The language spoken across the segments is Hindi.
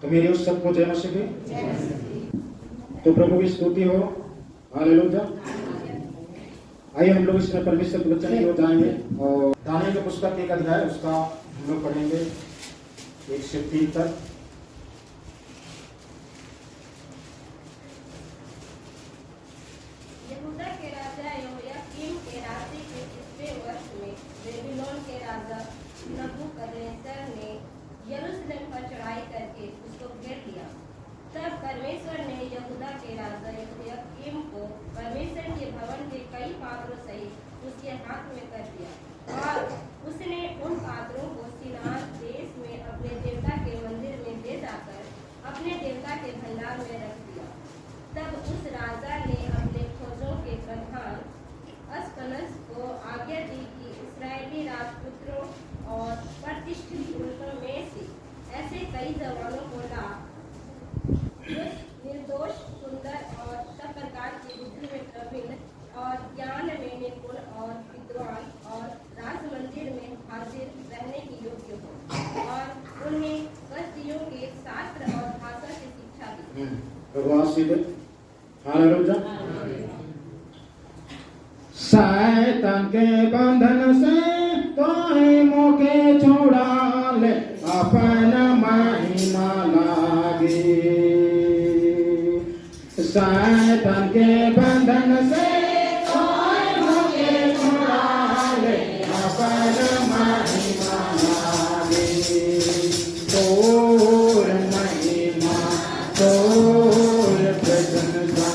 तो मेरी उस सबको जय मसीह की। तो प्रभु की स्तुति हो, हालेलुया। आइए हम लोग इसमें परमेश्वर के वचन की ओर जाएंगे और दानियेल के पुस्तक 1 अध्याय उसका हम लोग पढ़ेंगे 1 से 3 तक। यहूदा के राजा यहोयाकीम के राज्य के 30वें वर्ष में बेबीलोन के राजा नबूकदनेस्सर ने यरूशलेम पर चढ़ाई करके उसको घेर लिया। तब परमेश्वर ने यहूदा के राजा यहोयाकीम को परमेश्वर के भवन के कई पात्रों सहित उसके हाथ में कर दिया और उसने उन पात्रों को सीनार देश में अपने देवता के मंदिर में ले जाकर अपने देवता के भंडार में रख दिया। तब उस राजा ने अपने फौजों के प्रधान अस्कनस को आज्ञा दी कि इस्राएली राजपुत्रों और प्रतिष्ठित पुरुषों में से ऐसे कई जवानों को ला जो निर्दोष, सुंदर और सब प्रकार की बुद्धि में प्रवीण और ज्ञान में निपुण और विद्वान और राज मंदिर में हाजिर रहने की योग्य हो और उन्हें कसदियों के शास्त्र और भाषा की शिक्षा दी। प्रभु आशीष दे, हालेलुया। शैतान के बंधन से तोहे मोके छोड़ा ले, अपन महिमा लागे। शैतान के बंधन से तोहे मोके छोड़ा ले, अपन महिमा लागे। तोर महिमा, तोर प्रसन्नता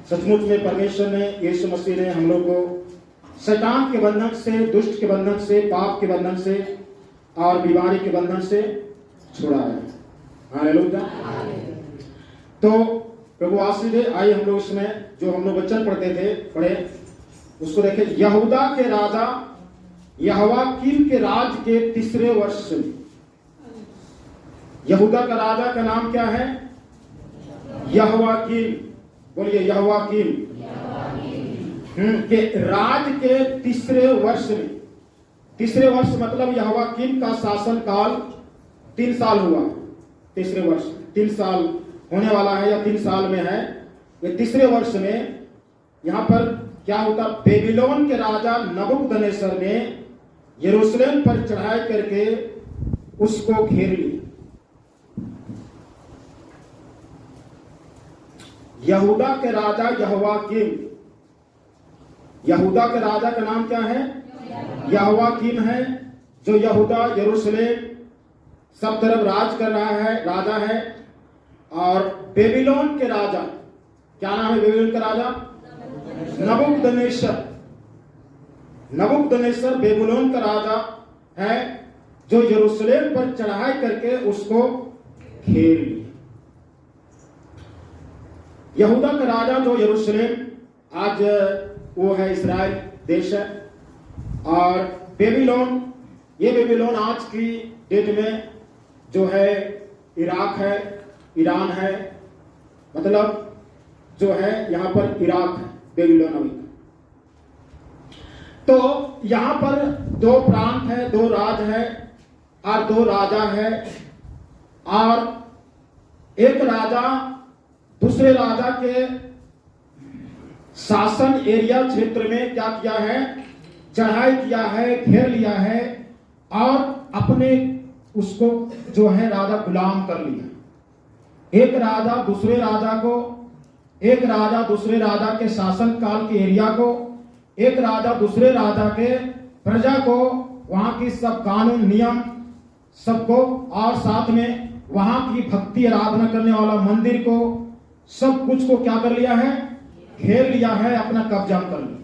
सचमुच में परमेश्वर ने, यीशु मसीह ने हम लोग को शैतान के बंधन से, दुष्ट के बंधन से, पाप के बंधन से और बीमारी के बंधन से छुड़ाया है। हालेलुया। तो प्रभु आशीष दे। आइए हम लोग इसमें जो हम लोग वचन पढ़े उसको देखें। यहूदा के राजा यहोयाकीम के राज के 3रे वर्ष में, यहूदा का राजा का नाम क्या है? यहोयाकीम। बोलिए यहोयाकीम। के राज के 3रे वर्ष में, 3रे वर्ष मतलब यहोयाकीम का शासन काल 3 साल हुआ। 3रे वर्ष 3 साल होने वाला है या 3 साल में है। ये 3रे वर्ष में यहाँ पर क्या होता? बेबीलोन के राजा नबूकदनेस्सर ने यरूशलेम पर चढ़ाई करके उसको घेर लिया। यहूदा के राजा यहोयाकीम, यहूदा के राजा का नाम क्या है? यहोयाकीम है, जो यहूदा, यरूशलेम सब तरफ राज कर रहा है, राजा है। और बेबीलोन के राजा, क्या नाम है बेबीलोन का राजा? नबूकदनेस्सर। नबूकदनेस्सर बेबीलोन का राजा है, जो यरूशलेम पर चढ़ाई करके उसको घेर लिया। यहूदा का राजा जो यरूशलेम, आज वो है इस्राएल देश है। और बेबीलोन, ये बेबीलोन आज की डेट में जो है इराक है, ईरान है, मतलब जो है यहाँ पर इराक है बेबीलोन अभी। तो यहाँ पर 2 प्रांत है, 2 राज है, और 2 राजा है, और एक राजा दूसरे राजा के शासन एरिया क्षेत्र में क्या किया है, चढ़ाई किया है, घेर लिया है और अपने उसको जो है राजा गुलाम कर लिया। एक राजा दूसरे राजा के शासन काल के एरिया को, एक राजा दूसरे राजा के प्रजा को, वहां की सब कानून नियम सबको, और साथ में वहां की भक्ति आराधना करने वाला मंदिर को, सब कुछ को क्या कर लिया है, घेर लिया है, अपना कब्जा कर लिया।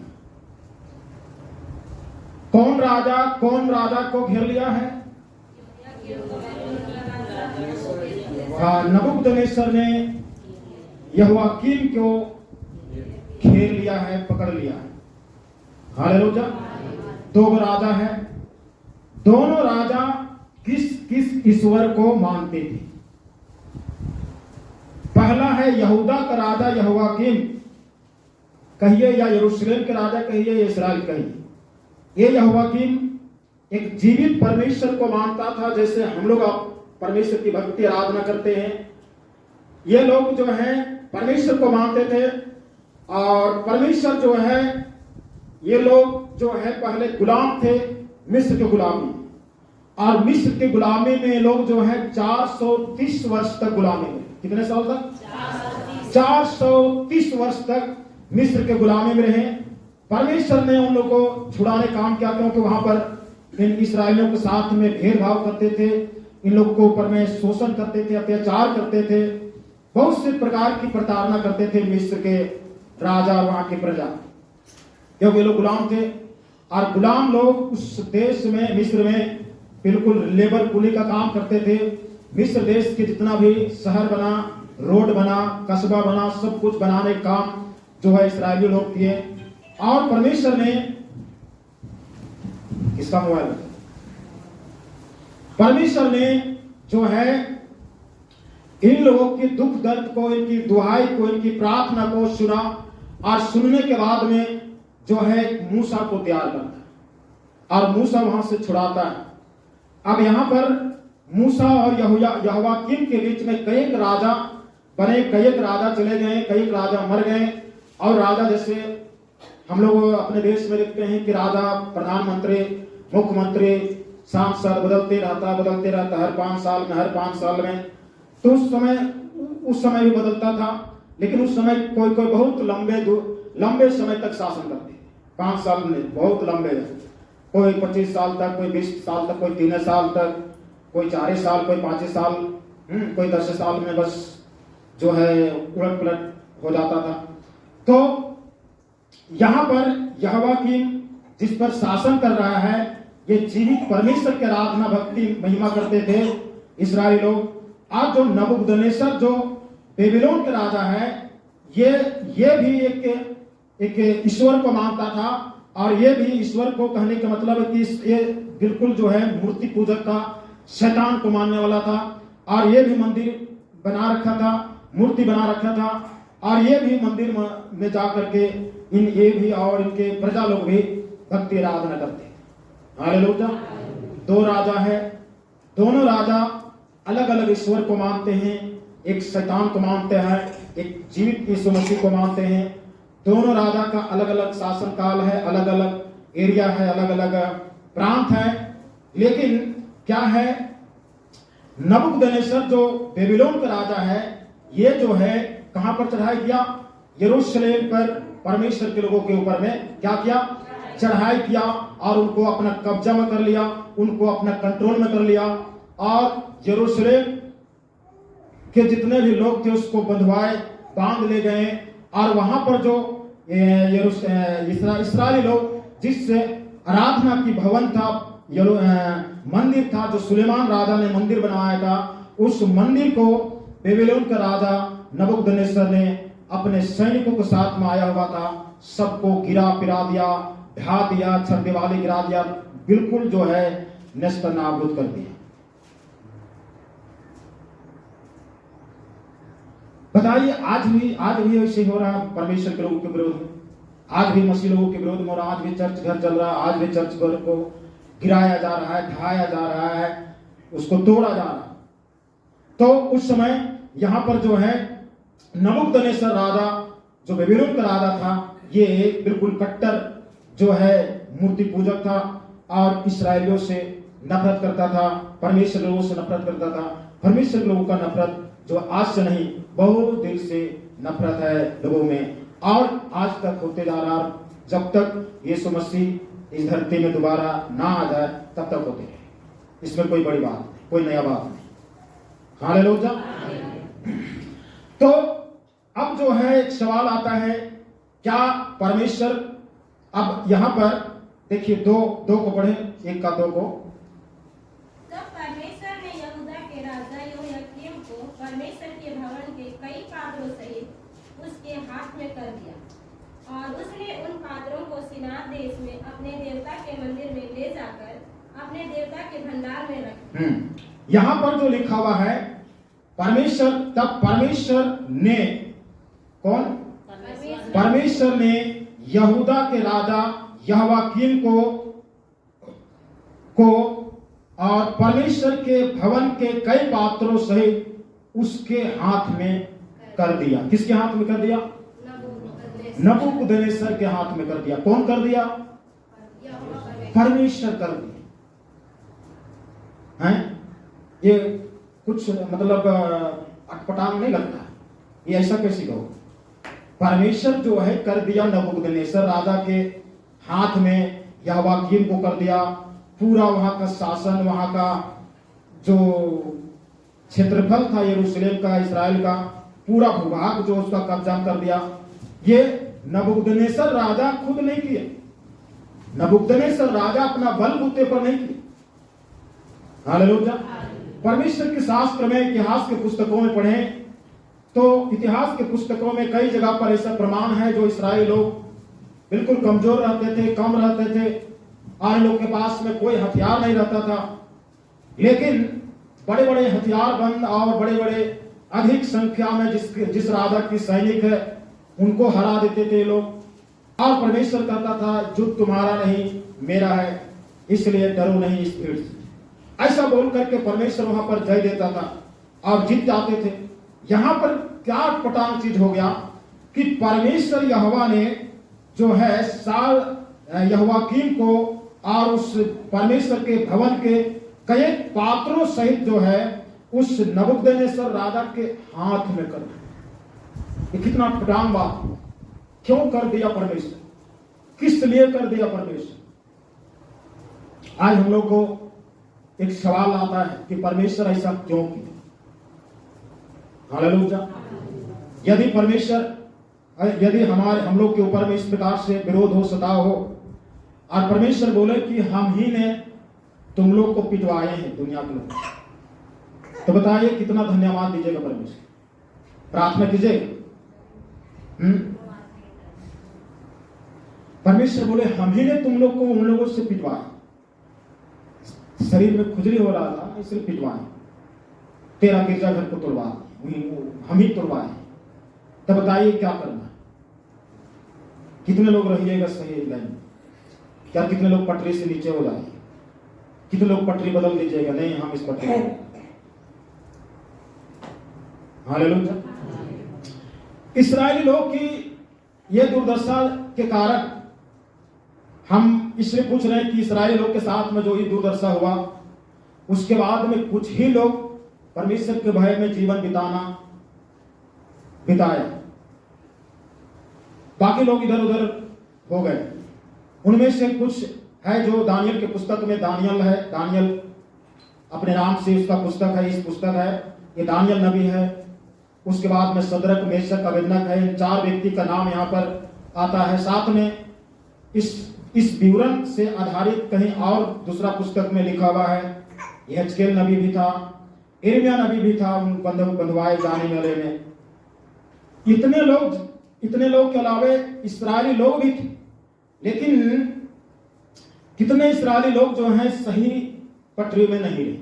कौन राजा को घेर लिया है? नबूकदनेस्सर ने यहोयाकीम को घेर लिया है, पकड़ लिया है। हालेलुया। 2 राजा है, दोनों राजा किस ईश्वर को मानते थे? पहला है यहूदा का राजा यहोयाकीम कहिए, या यरूशलेम के राजा कहिए, या इस्राएल कहिए। ये यहोयाकीम एक जीवित परमेश्वर को मानता था, जैसे हम लोग परमेश्वर की भक्ति आराधना करते हैं। ये लोग जो है परमेश्वर को मानते थे, और परमेश्वर जो है, ये लोग जो है पहले गुलाम थे, मिस्र के गुलामी, और मिस्र के गुलामी में लोग जो है 430 वर्ष तक गुलामी में। कितने साल तक? 430 वर्ष तक मिस्र के गुलामी में रहे। परमेश्वर ने उन लोगों को छुड़ाने काम किया, क्योंकि वहां पर इन इस्राएलियों के साथ में भेदभाव करते थे, इन लोगों के ऊपर में शोषण करते थे, अत्याचार करते थे, बहुत से प्रकार की प्रताड़ना करते थे मिस्र के राजा और वहां की प्रजा, क्योंकि लोग गुलाम थे। और गुलाम लोग उस देश में, मिस्र में बिल्कुल लेबर कुली का काम करते थे। मिस्र देश के जितना भी शहर बना, रोड बना, कस्बा बना, सब कुछ बनाने का काम जो है इस्राएली लोग किए। और परमेश्वर ने इसका मोबाइल, परमेश्वर ने जो है इन लोगों की दुख दर्द को, इनकी दुहाई को, इनकी प्रार्थना को सुना, और सुनने के बाद में जो है मूसा को तैयार करता है, और मूसा वहां से छुड़ाता है। अब यहां पर मूसा और यहोयाकीम के बीच में कई राजा बने, कई राजा चले गए, कई राजा मर गए। और राजा जैसे हम लोग अपने देश में देखते हैं कि राजा, प्रधानमंत्री, मुख्यमंत्री, सांसद बदलते रहता हर 5 साल में। तो उस समय भी बदलता था, लेकिन उस समय कोई बहुत लंबे समय तक शासन करते। 5 साल में बहुत लंबे, कोई 25 साल तक, कोई 20 साल तक, कोई 3 साल तक, कोई 4 साल, कोई 5 साल, कोई 10 साल में बस जो है उलट पुलट हो जाता था। तो यहां पर यहोयाकीम जिस पर शासन कर रहा है, ये जीवित परमेश्वर के आराधना भक्ति महिमा करते थे इस्राएली लोग। आज जो नबूकदनेस्सर जो बेबीलोन के राजा है, ये भी एक ईश्वर को मानता था, और ये भी ईश्वर को कहने का मतलब है कि ये बिल्कुल जो है मूर्ति पूजक था, शैतान को मानने वाला था। और ये भी मंदिर बना रखा था, मूर्ति बना रखा था, और ये भी मंदिर में जा करके ये भी और इनके प्रजा लोग भी भक्ति आराधना करते हैं। हालेलुया। 2 राजा है, दोनों राजा अलग अलग ईश्वर को मानते हैं। एक शैतान को मानते हैं, एक जीवित यीशु मसीह को मानते हैं। दोनों राजा का अलग अलग शासन काल है, अलग अलग एरिया है, अलग अलग प्रांत है। लेकिन क्या है, नबूकदनेस्सर जो बेबीलोन का राजा है, ये जो है कहां पर चढ़ाई किया? यरूशलेम पर परमेश्वर के लोगों के ऊपर में क्या किया? चढ़ाई किया, और उनको अपना कब्जा में कर लिया, उनको अपना कंट्रोल में कर लिया। और यरूशलेम के जितने भी लोग थे उसको बंधवाए, बांध ले गए। और वहां पर जो इस्राएली लोग जिस आराधना की भवन था, मंदिर था, जो सुलेमान राजा ने मंदिर बनाया था, उस मंदिर को बेबीलोन का राजा नबूकदनेस्सर ने अपने सैनिकों के साथ में आया हुआ था, सबको गिरा पिरा दिया, ढा दिया, छत दिवाली गिरा दिया, बिल्कुल जो है नष्ट नाबूद कर दिया। बताइए, आज भी ऐसे हो रहा है परमेश्वर के लोगों के विरोध में, आज भी मसीह लोगों के विरोध में हो रहा, आज भी चर्च घर चल रहा है, आज भी चर्च घर को गिराया जा रहा है, ढाया जा रहा है, उसको तोड़ा जा रहा। तो उस समय यहां पर जो है नबूकदनेस्सर राजा, जो बेबीलोन का राजा था, ये बिल्कुल कट्टर जो है मूर्ति पूजक था और इसराइलियों से नफरत करता था, परमेश्वर लोगों से नफरत करता था। परमेश्वर लोगों का नफरत जो आज से नहीं, बहुत देर से नफरत है लोगों में और आज तक होते जा रहा। जब तक यीशु मसीह इस धरती में दोबारा ना आ जाए तब तक होते हैं। इसमें कोई बड़ी बात नहीं, कोई नया बात नहीं। हालेलुया। तो अब जो है एक सवाल आता है, क्या परमेश्वर, अब यहां पर देखिए दो को पढ़े, 1 का 2 को। तब परमेश्वर ने यहूदा के राजा यहोयाकीम को परमेश्वर के भवन के कई पात्रों सहित उसके हाथ में कर दिया और उसने उन पात्रों को सीनार देश में अपने देवता के मंदिर में ले जाकर अपने देवता के भंडार में रख। यहां पर जो लिखा हुआ है परमेश्वर, तब परमेश्वर ने, कौन? परमेश्वर ने यहूदा के राजा यहोयाकीम को और परमेश्वर के भवन के कई पात्रों सहित उसके हाथ में कर दिया। किसके हाथ में कर दिया? नबूकदनेस्सर के हाथ में कर दिया। कौन कर दिया? परमेश्वर कर दिया। हैं? ये कुछ मतलब अटपटांग नहीं लगता, ये ऐसा कैसे कहो? परमेश्वर जो है कर दिया नबूकदनेस्सर राजा के हाथ में, यहोयाकीम को कर दिया। पूरा वहां का शासन, वहां का जो क्षेत्रफल था यरूशलेम का, इस्राएल का पूरा भूभाग जो उसका कब्जा कर दिया। ये नबूकदनेस्सर राजा खुद नहीं किया, नबूकदनेस्सर राजा अपना बलबूते पर नहीं किया। हालेलुया। परमेश्वर के शास्त्र में, इतिहास के पुस्तकों में पढ़ें तो इतिहास के पुस्तकों में कई जगह पर ऐसा प्रमाण है जो इस्राएली लोग बिल्कुल कमजोर रहते थे, कम रहते थे, और लोग के पास में कोई हथियार नहीं रहता था, लेकिन बड़े बड़े हथियारबंद और बड़े बड़े अधिक संख्या में जिस राजा की सैनिक है उनको हरा देते थे लोग। और परमेश्वर कहता था युद्ध तुम्हारा नहीं मेरा है, इसलिए डरो नहीं इस भीड़ से। ऐसा बोल करके परमेश्वर वहां पर जय देता था और जीत जाते थे। यहां पर क्या पटांग चीज हो गया कि परमेश्वर यहोवा ने जो है यहोयाकीम को और उस परमेश्वर के भवन के कई पात्रों सहित जो है उस नबूकदनेस्सर राजा के हाथ में कर दिया। ये कितना पटांग बात! क्यों कर दिया परमेश्वर? किस लिए कर दिया परमेश्वर? आज हम लोग को एक सवाल आता है कि परमेश्वर ऐसा क्यों किया? हालेलुया। यदि परमेश्वर, यदि हम लोग के ऊपर में इस प्रकार से विरोध हो, सताव हो, और परमेश्वर बोले कि हम ही ने तुम लोग को पिटवाए हैं दुनिया के लोग, तो बताइए कितना धन्यवाद दीजिएगा परमेश्वर? प्रार्थना कीजिएगा। परमेश्वर बोले हम ही ने तुम लोग को उन लोगों से पिटवाया, शरीर में खुजली हो रहा था इसलिए पिटवाए, तेरा गिरजाघर को तोड़वा, हम ही तोड़वाए। तब बताइए क्या करना? कितने लोग रहिएगा सही लाइन? क्या कितने लोग पटरी से नीचे हो जाएंगे? कितने लोग पटरी बदल दीजिएगा? नहीं, हम इस पटरी में। हालेलुया। इस्राएली लोग की ये दुर्दशा के कारण हम इसलिए पूछ रहे हैं कि इस्राएली लोग के साथ में जो ये दुर्दशा हुआ, उसके बाद में कुछ ही लोग परमेश्वर के भय में जीवन बिताया, बाकी लोग इधर उधर हो गए। उनमें से कुछ है जो दानियल के पुस्तक में, दानियल है, दानियल अपने नाम से उसका पुस्तक है, इस पुस्तक है, ये दानियल नबी है। उसके बाद में सदरक, मेशक, अबेदनगो है। इन 4 व्यक्ति का नाम यहाँ पर आता है। साथ में इस विवरण से आधारित कहीं और दूसरा पुस्तक में लिखा हुआ है। यहेजकेल नबी भी था, यिर्मयाह नबी भी था उन बंधुआए जाने वाले में। इतने लोग के अलावे इस्राएली लोग भी थे, लेकिन कितने इस्राएली लोग जो हैं सही पटरी में नहीं रहे,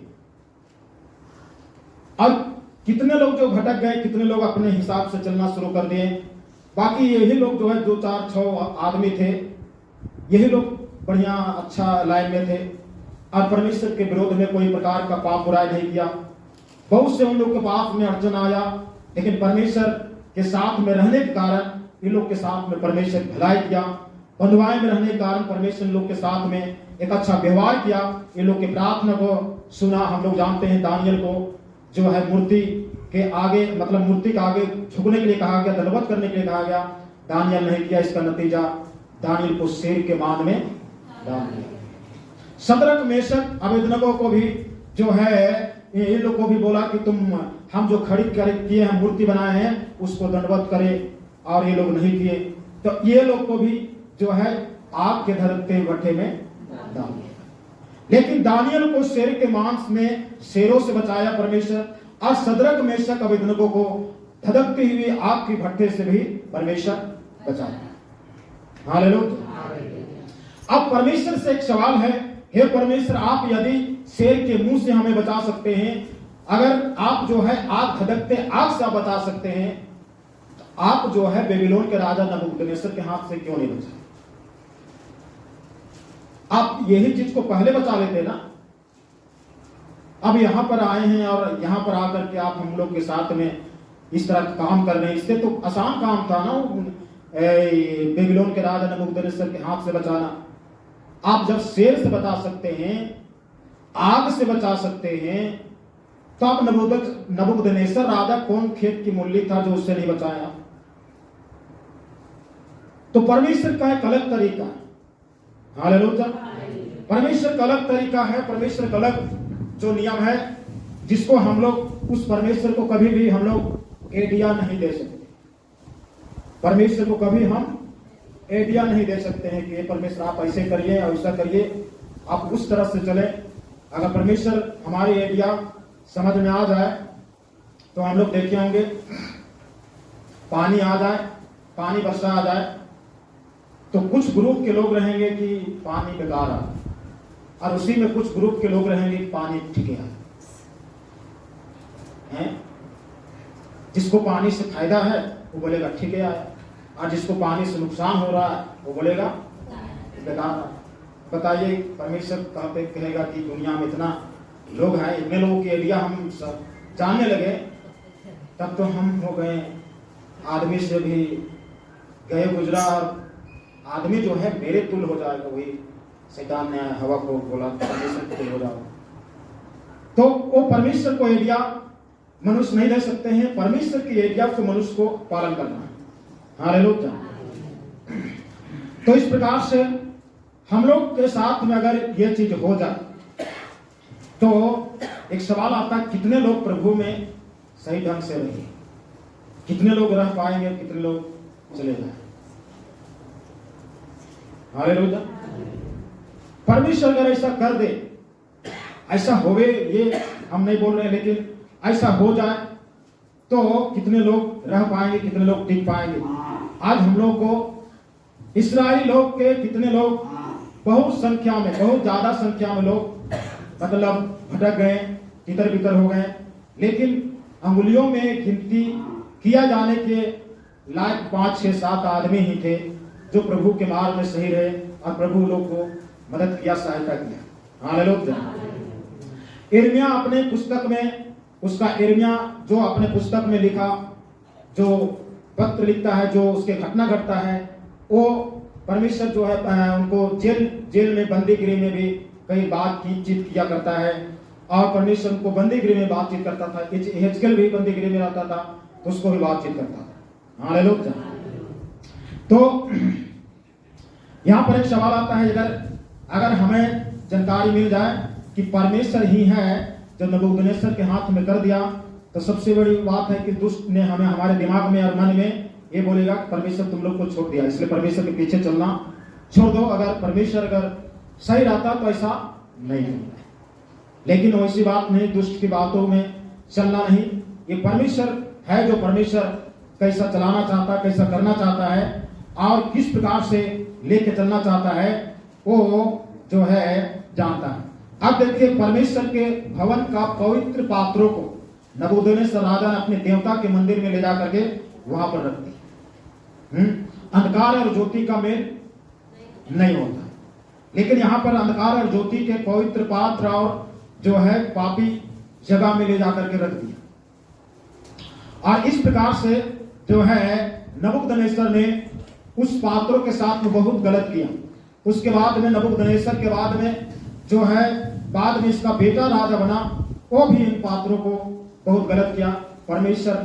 और कितने लोग जो भटक गए, कितने लोग अपने हिसाब से चलना शुरू कर दिए। बाकी यही लोग जो है 2, 4, 6 आदमी थे, यही लोग बढ़िया अच्छा लाइन में थे, और परमेश्वर के विरोध में कोई प्रकार का पाप बुराई नहीं किया। बहुत से उन लोग के पाप में अड़चन आया, लेकिन परमेश्वर के साथ में रहने के कारण इन लोग के साथ में परमेश्वर भलाई किया। बंधुआई में रहने के कारण परमेश्वर इन लोग के साथ में एक अच्छा व्यवहार किया। इन लोग की प्रार्थना को सुना। हम लोग जानते हैं दानियल को जो है मूर्ति के आगे, मतलब मूर्ति के आगे झुकने के लिए कहा गया, दंडवत करने के लिए कहा गया। दानियल नहीं किया। इसका नतीजा दानियल को शेर के मान में डाल दिया। शद्रक मेशक अबेदनगो को भी जो है इन लोग को भी बोला कि तुम हम जो खड़ी किए हैं, मूर्ति बनाए हैं, उसको दंडवत करें, और ये लोग नहीं किए। तो ये लोग को भी जो है आग के धरते भट्ठे में डाल दिया। लेकिन दानियल को शेर के मांस में शेरों से बचाया परमेश्वर, और शद्रक मेशक अबेदनगो को धधकती हुई आग की भट्ठे से भी परमेश्वर बचाया। हालेलुया। अब परमेश्वर से एक सवाल है, हे परमेश्वर, आप यदि शेर के मुंह से हमें बचा सकते हैं, अगर आप जो है आग धधकते आग से बचा सकते हैं, तो आप जो है बेबीलोन के राजा नबूकदनेस्सर के हाथ से क्यों नहीं बचाए? आप यही चीज को पहले बचा लेते ना। अब यहां पर आए हैं और यहां पर आकर के आप हम लोग के साथ में इस तरह काम कर रहे हैं। इससे तो आसान काम था ना बेबीलोन के राजा नबूकदनेस्सर के हाथ से बचाना। आप जब शेर से बचा सकते हैं, आग से बचा सकते हैं, तो आप नबूकदनेस्सर राजा कौन खेत की मूल्य था जो उससे नहीं बचाया? तो परमेश्वर का एक अलग तरीका है। हालेलुया। परमेश्वर का अलग तरीका है, परमेश्वर का अलग जो नियम है, जिसको हम लोग उस परमेश्वर को कभी भी हम लोग आइडिया नहीं दे सकते। परमेश्वर को कभी हम आइडिया नहीं दे सकते हैं कि ये परमेश्वर आप ऐसे करिए और ऐसा करिए, आप उस तरह से चले। अगर परमेश्वर हमारी आइडिया समझ में आ जाए तो हम लोग देखे होंगे, पानी आ जाए, पानी बरसा आ जाए, तो कुछ ग्रुप के लोग रहेंगे कि पानी बेकार आ, और उसी में कुछ ग्रुप के लोग रहेंगे कि पानी ठीक है। जिसको पानी से फायदा है वो बोलेगा ठीक है, और जिसको पानी से नुकसान हो रहा है वो बोलेगा बेकार। बताइए, परमेश्वर कहेगा कि दुनिया में इतना लोग हैं, इतने लोगों की एरिया हम सब जानने लगे, तब तो हम हो गए आदमी से भी गए गुजरा, और आदमी जो है मेरे तुल हो जाएगा। वही शैतान ने हवा को बोला परमेश्वर तुल हो जाओ। तो वो परमेश्वर को एरिया मनुष्य नहीं ले सकते हैं। परमेश्वर की एरिया को मनुष्य को पालन करना है। हालेलुया। तो इस प्रकार से हम लोग के साथ में अगर ये चीज हो जाए तो एक सवाल आता है, कितने लोग प्रभु में सही ढंग से रहेंगे? कितने लोग रह पाएंगे? कितने लोग चले जाए? हालेलुया। परमेश्वर अगर ऐसा कर दे, ऐसा होवे, ये हम नहीं बोल रहे, लेकिन ऐसा हो जाए तो कितने लोग रह पाएंगे? कितने लोग टिक पाएंगे? आज हम लोग को इस्राएली लोग के कितने लोग, बहुत संख्या में, बहुत ज्यादा संख्या में लोग मतलब भटक गए, तितर बितर हो गए, लेकिन अंगुलियों में गिनती किया जाने के लायक 5, 6, 7 आदमी ही थे जो प्रभु के मार्ग में सही रहे और प्रभु लोग को मदद किया, सहायता किया। हालेलुया। यिर्मयाह अपने पुस्तक में, उसका यिर्मयाह जो अपने पुस्तक में लिखा, जो पत्र लिखता है, जो उसके घटना घटता है, वो परमेश्वर जो है उनको जेल में, बंदी गृह में भी कई बातचीत किया करता है, और परमेश्वर को बंदी गृह में बातचीत करता था। हेजकेल भी बंदी गृह में रहता था तो उसको भी बातचीत करता था। हालेलुया। तो यहाँ पर एक सवाल आता है, अगर हमें जानकारी मिल जाए कि परमेश्वर ही है जो नबूकदनेस्सर के हाथ में कर दिया, तो सबसे बड़ी बात है कि दुष्ट ने हमें हमारे दिमाग में और मन में ये बोलेगा कि परमेश्वर तुम लोग को छोड़ दिया, इसलिए परमेश्वर के पीछे चलना छोड़ दो। अगर परमेश्वर अगर सही रहता तो ऐसा नहीं होता। लेकिन वैसी बात नहीं, दुष्ट की बातों में चलना नहीं। ये परमेश्वर है जो परमेश्वर कैसा चलाना चाहता है, कैसा करना चाहता है, और किस प्रकार से लेके चलना चाहता है, वो जो है जानता है। अब देखिए, परमेश्वर के भवन का पवित्र पात्रों को नबूकदनेस्सर राजा ने अपने देवता के मंदिर में ले जा करके वहां पर रख दी। अंधकार और ज्योति का मेल नहीं होता। लेकिन यहाँ पर अंधकार और ज्योति के पवित्र पात्र और जो है पापी जगह में ले जाकर के रख दिया। और इस प्रकार से जो है नबूकदनेस्सर ने उस पात्रों के साथ में बहुत गलत किया। उसके बाद में नबूकदनेस्सर के बाद में जो है बाद में इसका बेटा राजा बना, वो भी इन पात्रों को बहुत गलत किया। परमेश्वर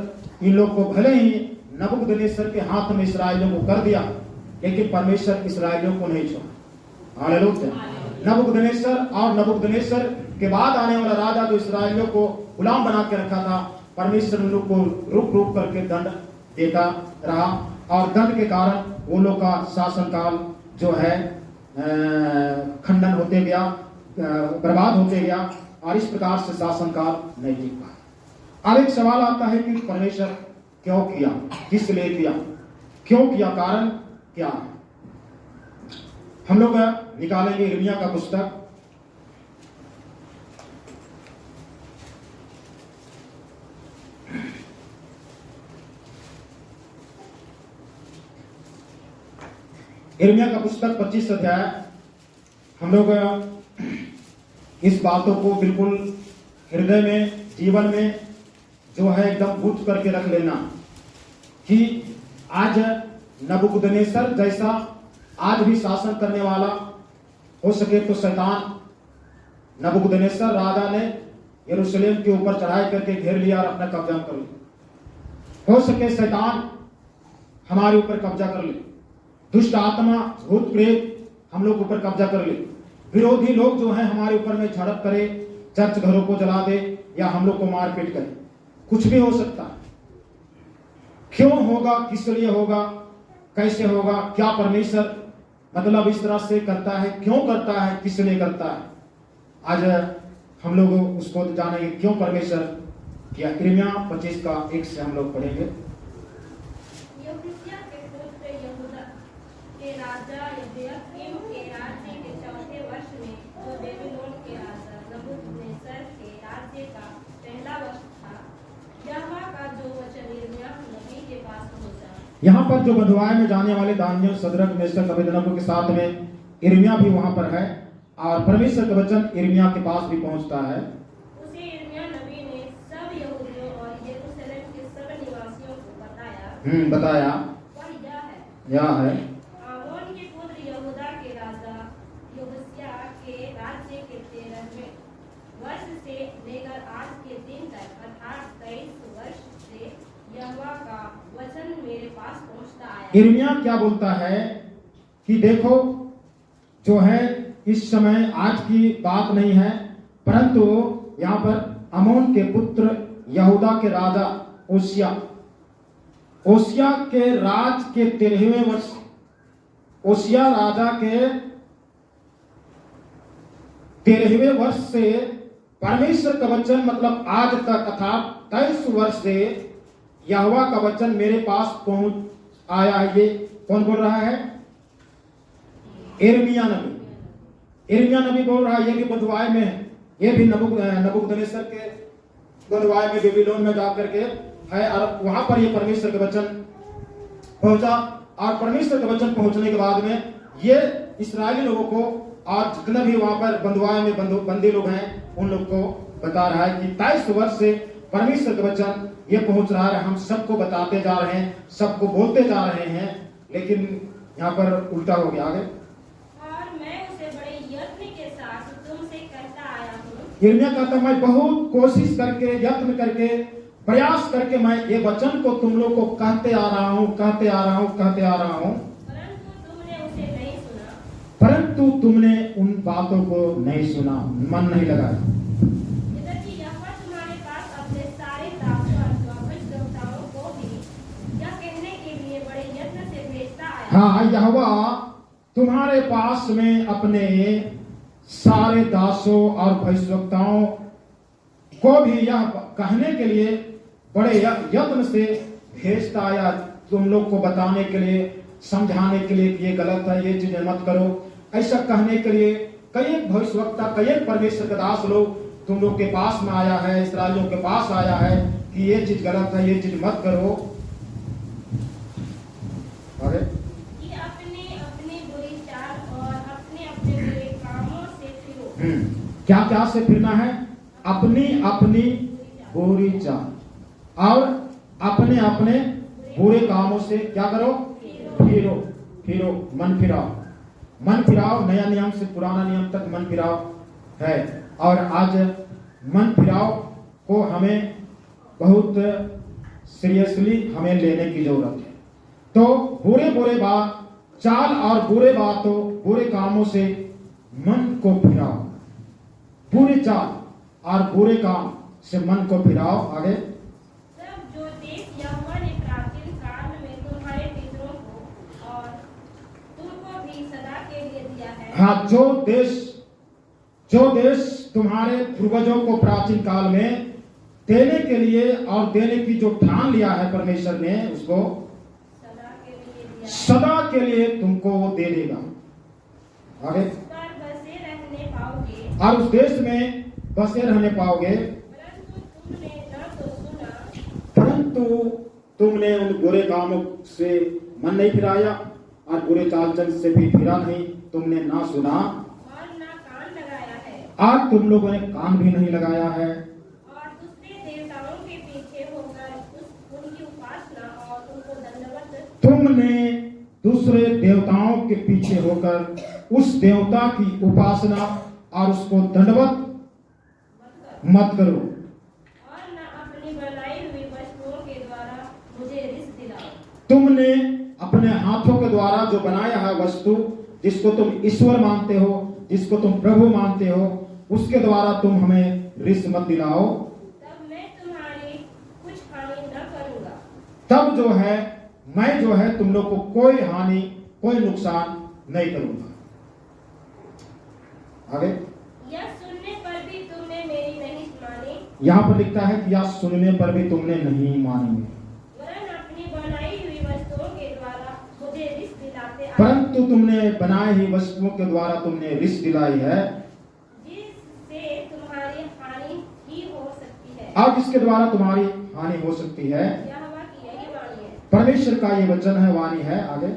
इन लोग को भले ही नबूकदनेस्सर के हाथ में इस्राएलियों को कर दिया, लेकिन परमेश्वर इस्राएलियों को नहीं छोड़ा। हालेलुया। नबूकदनेस्सर और नबूकदनेस्सर के बाद आने वाला राजा जो इस्राएलियों को गुलाम बना के रखा था, परमेश्वर उन लोग को रुक रुक करके दंड देता रहा और दंड के कारण वो लोग का शासन काल जो है खंडन होते गया, बर्बाद होते गया और इस प्रकार से शासन काल नहीं टिक पाया। अब एक सवाल आता है कि परमेश्वर क्यों किया, किस लिए किया, क्यों किया, कारण क्या है। हम लोग निकालेंगे यिर्मयाह का पुस्तक, यिर्मयाह का पुस्तक 25 अध्याय। हम लोग इस बातों को बिल्कुल हृदय में, जीवन में जो है एकदम गुप्त करके रख लेना कि आज नबूकदनेस्सर जैसा आज भी शासन करने वाला हो सके तो शैतान नबूकदनेस्सर राजा ने यरूशलेम के ऊपर चढ़ाई करके घेर लिया और अपना कब्जा कर लिया। हो सके शैतान हमारे ऊपर कब्जा कर ले, दुष्ट आत्मा, भूत प्रेत हम लोग ऊपर कब्जा कर ले, विरोधी लोग जो है हमारे ऊपर में झड़प करे, चर्च घरों को जला दे या हम लोग को मारपीट करे, कुछ भी हो सकता है। क्यों होगा, किस लिए होगा, कैसे होगा, क्या परमेश्वर मतलब इस तरह से करता है, क्यों करता है, किस लिए करता है, आज हम लोग उसको जानेंगे क्यों परमेश्वर किया। यिर्मयाह 25 का 1 से हम लोग पढ़ेंगे। योशिय्याह के पुत्र यहूदा के राजा यहोयाकीम के राज्य के 4थे वर्ष में, जो बेबीलोन के राजा नबूकदनेस्सर के राज्य का पहला वर्ष था, यहोवा का जो वचन यिर्मयाह नबी के पास पहुंचा। यहाँ पर जो बंधुआई में जाने वाले दानियेल, शद्रक, मेशक, अबेदनगो के साथ में यिर्मयाह भी वहां पर है और परमेश्वर का वचन यिर्मयाह के पास भी पहुंचता है। उसे यिर्मयाह नबी ने सब यहूदियों और यरूशलेम के सब निवासियों को बताया। वह यह है आमोन के पुत्र यहूदा के राजा योशिय्याह के राज्य के 13वें वर्ष से लेकर आज के दिन तक अर्थात 23 वर्ष से यहोवा का वचन मेरे पास पहुंचता आया। यिर्मयाह क्या बोलता है कि देखो जो है इस समय आज की बात नहीं है, परंतु यहाँ पर आमोन के पुत्र यहूदा के राजा ओसिया के राज के 13वें वर्ष, ओसिया राजा के 13वें वर्ष से परमेश्वर का वचन मतलब आज तक अर्थात 23 वर्ष से यहोवा का वचन मेरे पास पहुंच आया। ये कौन बोल रहा है? यिर्मयाह नबी। यिर्मयाह नबी बोल रहा है, ये भी बंधुआई में है, ये भी नबूकदनेस्सर के बंधुआई में बेबीलोन में जाकर के है और वहां पर ये परमेश्वर का वचन पहुंचा और परमेश्वर का वचन पहुंचने के बाद में ये इस्राएली लोगों को और जितने भी वहां पर बंधुआई में बंदी लोग हैं उन लोग को बता रहा है कि 23 वर्ष से परमेश्वर का वचन ये पहुंच रहा है, हम सबको बताते जा रहे हैं, सबको बोलते जा रहे हैं, लेकिन यहाँ पर उल्टा हो गया। आगे और मैं उसे बड़े यत्न के साथ तुमसे कहता आया हूँ। यिर्मयाह कहता मैं बहुत कोशिश करके, यत्न करके, प्रयास करके मैं ये वचन को तुम लोग को कहते आ रहा हूँ, कहते आ रहा हूँ, कहते आ रहा हूँ, परंतु तुमने उसे नहीं सुना। परंतु तुमने उन बातों को नहीं सुना, मन नहीं लगाया। यद्यपि यहोवा तुम्हारे पास अपने सारे दासों अथवा भविष्यद्वक्ताओं को भी यह कहने के लिए बड़े यत्न से भेजता आया। हाँ, यहोवा तुम्हारे पास में अपने सारे दासों और भविष्यद्वक्ताओं को भी यह कहने के लिए बड़े यत्न से भेजता आया, तुम लोग को बताने के लिए, समझाने के लिए कि ये गलत है, ये चीजें मत करो, ऐसा कहने के लिए कई भविष्यवक्ता, कई परमेश्वर का दास लोग तुम लोग के पास में आया है, इस्राएलियों के पास आया है कि ये चीज गलत है, ये चीज मत करो। कि अपने अपने बुरी चाल और अपने अपने क्या से फिरना है? अपनी अपनी बुरी चाल और अपने अपने बुरे कामों से क्या करो? फिरो। फिरो, मन फिराओ। मन फिराओ, नया नियम से पुराना नियम तक मन फिराओ है। और आज मन फिराओ को हमें बहुत सीरियसली हमें लेने की जरूरत है। तो बुरे बुरे बात चाल और बुरे बातों बुरे कामों से मन को फिराओ। बुरे चाल और बुरे काम से मन को फिराओ। आगे, तब जो देश यहोवा ने प्राचीन काल में तुम्हारे पितरों को और तुमको भी सदा के लिए दिया है। हाँ, जो देश तुम्हारे पूर्वजों को प्राचीन काल में देने के लिए और देने की जो ठान लिया है परमेश्वर ने, उसको सदा के लिए तुमको वो दे देगा। आगे, पर बसे रहने पाओगे और उस देश में बसे रहने पाओगे, परंतु तुमने उन बुरे कामों से मन नहीं फिराया और बुरे चाल चलन से भी फिरा नहीं। तुमने ना सुना और ना कान लगाया है, और तुम लोगों ने कान भी नहीं लगाया है, और दूसरे देवताओं के पीछे होकर उनकी उपासना और उनको दंडवत तुमने दूसरे देवताओं के पीछे होकर उस देवता की उपासना और उसको दंडवत मत करो, और न अपनी बनाई हुई वस्तुओं के द्वारा मुझे रिस दिलाओ। तुमने अपने हाथों के द्वारा जो बनाया है वस्तु, जिसको तुम ईश्वर मानते हो, जिसको तुम प्रभु मानते हो, उसके द्वारा तुम हमें रिस मत दिलाओ। तब मैं तुम्हारी कुछ हानि न करूंगा। तब जो है मैं जो है तुम लोग को कोई हानि कोई नुकसान नहीं करूंगा। आगे, यह सुनने पर भी तुमने मेरी नहीं मानी, यहाँ पर लिखता है कि यह सुनने पर भी तुमने नहीं मानेंगे, वरन अपनी बनाई हुई वस्तुओं के द्वारा मुझे रिस दिलाते आए, परंतु तुमने बनाई हुई वस्तुओं के द्वारा तुमने रिस दिलाई है, जिससे तुम्हारी हानि ही हो सकती है। और जिसके द्वारा तुम्हारी हानि हो सकती है। यहोवा की यही वाणी है। परमेश्वर का ये वचन है, वाणी है। आगे,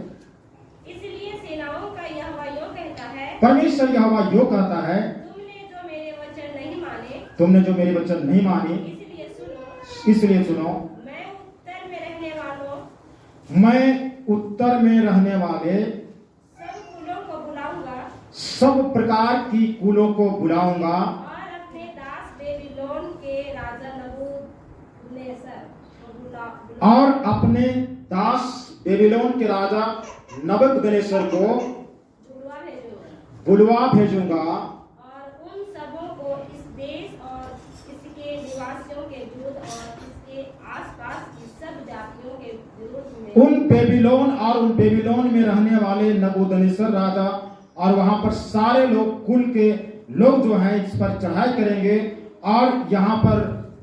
इसलिए सेनाओं का यहोवा यूं कहता है, परमेश्वर यहोवा यो कहता है, तुमने जो मेरे वचन नहीं माने, तुमने जो मेरे वचन नहीं माने, इसलिए सुनो, मैं उत्तर में रहने वालों मैं उत्तर में रहने वाले सब कुलों को बुलाऊंगा सब प्रकार की कुलों को बुलाऊंगा और अपने दास बेबीलोन के राजा नबूकदनेस्सर को बुला और अपने दास बेबीलोन के राजा नबूकदनेस्सर को बुलवा भेजूंगा बुलवा भेजूंगा और उन सबों को इस देश और इसके निवासियों के विरुद्ध और इसके आसपास की सब जातियों के विरुद्ध में उन बेबीलोन में रहने वाले नबूकदनेस्सर राजा और वहां पर सारे लोग कुल के लोग जो हैं इस पर चढ़ाई करेंगे। और यहाँ पर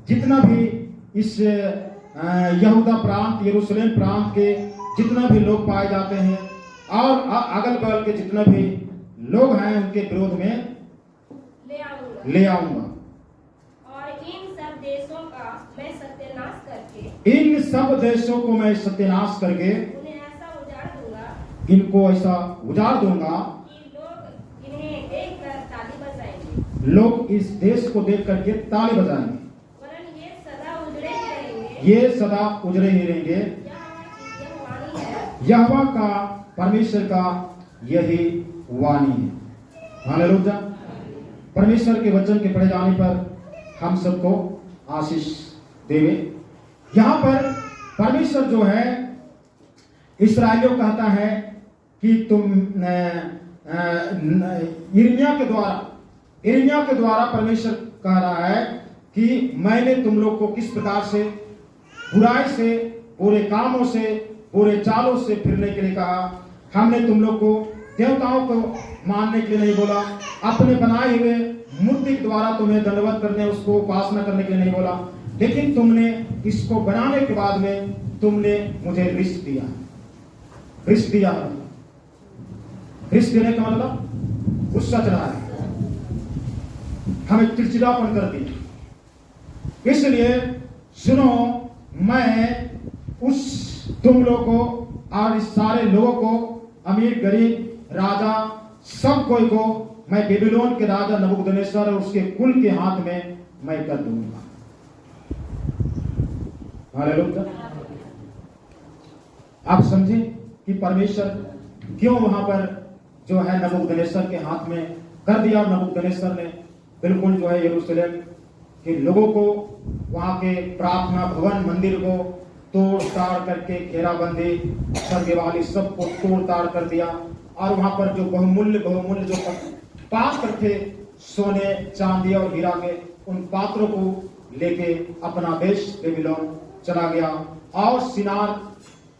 जितना भी इस यहूदा प्रांत यरूशलेम प्रांत के जितना भी लोग पाए जाते हैं और अगल बगल के जितना भी लोग हैं उनके विरोध में ले आऊंगा और इन सब देशों का मैं सत्यानाश करके इन सब देशों को मैं सत्यानाश करके उन्हें ऐसा उजाड़ दूंगा इनको ऐसा उजाड़ दूंगा कि लोग इन्हें देखकर ताली बजाएंगे, लोग इस देश को देख करके ताली बजाएंगे, वरन ये सदा उजड़े ही रहेंगे। ये सदा उजड़े ही रहेंगे। यह वाणी है। यहोवा का परमेश्वर का यही वाणी है। हालेलुया। परमेश्वर के वचन के पढ़े जाने पर हम सबको आशीष देवे। यहाँ पर परमेश्वर जो है इस्राएलियों कहता है कि तुम यिर्मयाह के द्वारा परमेश्वर कह रहा है कि मैंने तुम लोग को किस प्रकार से बुराई से बुरे कामों से बुरे चालों से फिरने के लिए कहा। हमने तुम लोग को देवताओं को मानने के लिए नहीं बोला, अपने बनाए हुए मूर्ति के द्वारा तुम्हें दंडवत करने उसको उपासना करने के लिए नहीं बोला, लेकिन तुमने इसको बनाने के बाद में तुमने मुझे रिस दिया। रिस दिया रिस देने का मतलब गुस्सा चढ़ा है, हमें चिड़चिड़ापन कर दिया। इसलिए सुनो, मैं उस तुम लोगों को और इस सारे लोगों को, अमीर गरीब राजा सब कोई को मैं बेबीलोन के राजा नबूकदनेस्सर और उसके कुल के हाथ में मैं कर दूंगा। हालेलुया। आप समझे कि परमेश्वर क्यों वहां पर जो है नबूकदनेस्सर के हाथ में कर दिया। और नबूकदनेस्सर ने बिल्कुल जो है यरूशलेम के लोगों को, वहां के प्रार्थना भवन मंदिर को तोड़ ताड़ करके, घेराबंदी सर्गेवाली सबको तोड़ ताड़ कर दिया। और वहां पर जो बहुमूल्य जो पात्र थे सोने चांदी और हीरा के, उन पात्रों को लेके अपना देश बेबीलोन चला गया और सिनार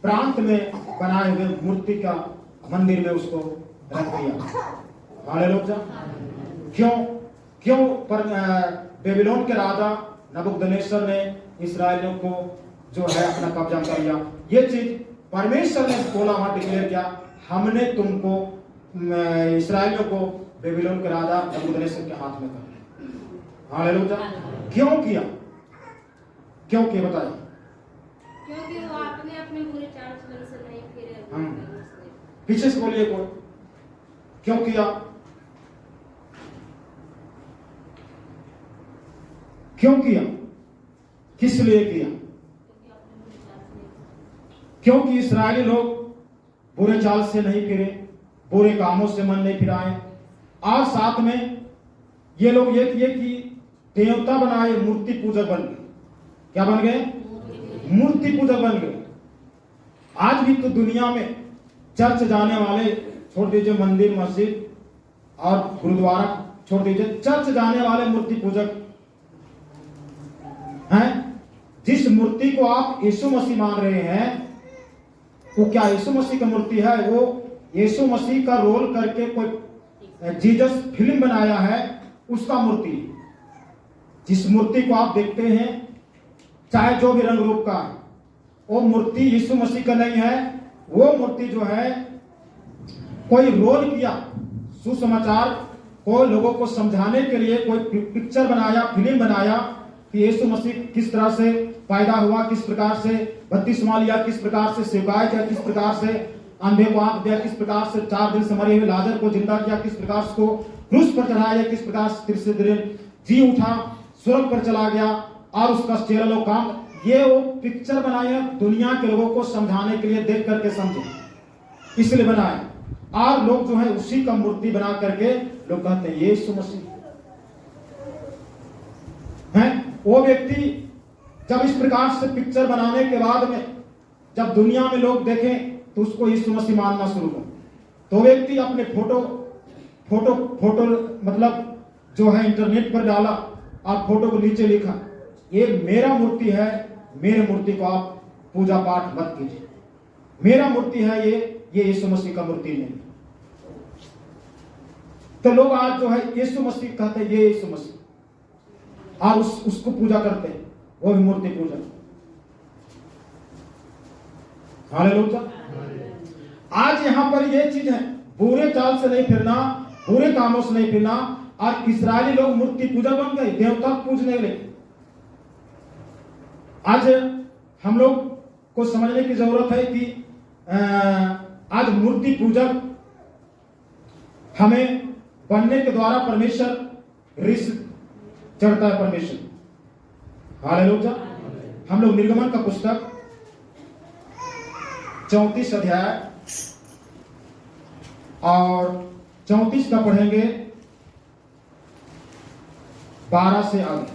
प्रांत में बनाए हुए मूर्ति का मंदिर में उसको रख दिया। हालेलुया। क्यों पर बेबीलोन के राजा नबूकदनेस्सर ने इस्राएलियों को जो है अपना कब्जा कर लिया। ये चीज परमेश्वर ने बोला, वहां डिक्लेयर किया, हमने तुमको इस्राएलियों को बेबीलोन के राजा नबूकदनेस्सर के हाथ में कर दिया। हालेलुया। क्यों किया बताइए। क्योंकि वो आपने अपने बुरे चाल चलन से नहीं फिरे। पीछे से बोलिए कोई। क्यों किया? किस लिए किया? क्योंकि इस्राएली लोग बुरे चाल से नहीं फिरे, बुरे कामों से मन नहीं फिराए, और साथ में ये लोग ये किए कि देवता बनाए, मूर्ति पूजक बन गए। क्या बन गए? मूर्ति पूजक बन गए। आज भी तो दुनिया में चर्च जाने वाले छोड़ दीजिए, मंदिर मस्जिद और गुरुद्वारा छोड़ दीजिए, चर्च जाने वाले मूर्ति पूजक हैं। जिस मूर्ति को आप यीशु मसीह मान रहे हैं, वो क्या यीशु मसीह की मूर्ति है? वो यीशु मसीह का रोल करके कोई जीसस फिल्म बनाया है, उसका मूर्ति। जिस मूर्ति को आप देखते हैं, चाहे जो भी रंग रूप का, वो मूर्ति यीशु मसीह का नहीं है। वो मूर्ति जो है कोई रोल किया, सुसमाचार को लोगों को समझाने के लिए कोई पिक्चर बनाया, फिल्म बनाया कि यीशु मसीह किस तरह से पैदा हुआ, किस प्रकार से बपतिस्मा लिया, किस प्रकार से सेवकाई किया, किस प्रकार से अंधे को आंख दिया, किस प्रकार से 4 दिन से मरे हुए लाजर को जिंदा किया, किस प्रकार से उसको क्रूस पर चढ़ाया, किस प्रकार से तीसरे दिन जी उठा, स्वर्ग पर चला गया और उसका चेहरा लोग काम। ये वो पिक्चर बनाए दुनिया के लोगों को समझाने के लिए, देख करके समझे, इसलिए बनाए। और लोग जो है उसी का मूर्ति बना करके लोग कहते हैं यीशु मसीह है। वो व्यक्ति जब इस प्रकार से पिक्चर बनाने के बाद में जब दुनिया में लोग देखें तो उसको यीशु मसीह मानना शुरू कर, तो व्यक्ति अपने फोटो मतलब जो है इंटरनेट पर डाला और फोटो को नीचे लिखा, ये मेरा मूर्ति है, मेरे मूर्ति को आप पूजा पाठ मत कीजिए, मेरा मूर्ति है ये यीशु मसीह का मूर्ति नहीं। तो लोग आज जो है यीशु मसीह कहते हैं ये यीशु मसीह, और उसको पूजा करते हैं, वो भी मूर्ति पूजा। हालेलुया। आज यहां पर ये चीज है, बुरे चाल से नहीं फिरना, बुरे कामों से नहीं फिरना। और इस्राएली लोग मूर्ति पूजा बन गए, देवता पूजने लगे। आज हम लोग को समझने की जरूरत है कि आज मूर्ति पूजक हमें बनने के द्वारा परमेश्वर रिस चढ़ता है परमेश्वर। हालेलुया। हम लोग निर्गमन का पुस्तक 34 अध्याय और 34 का पढ़ेंगे 12 से आगे।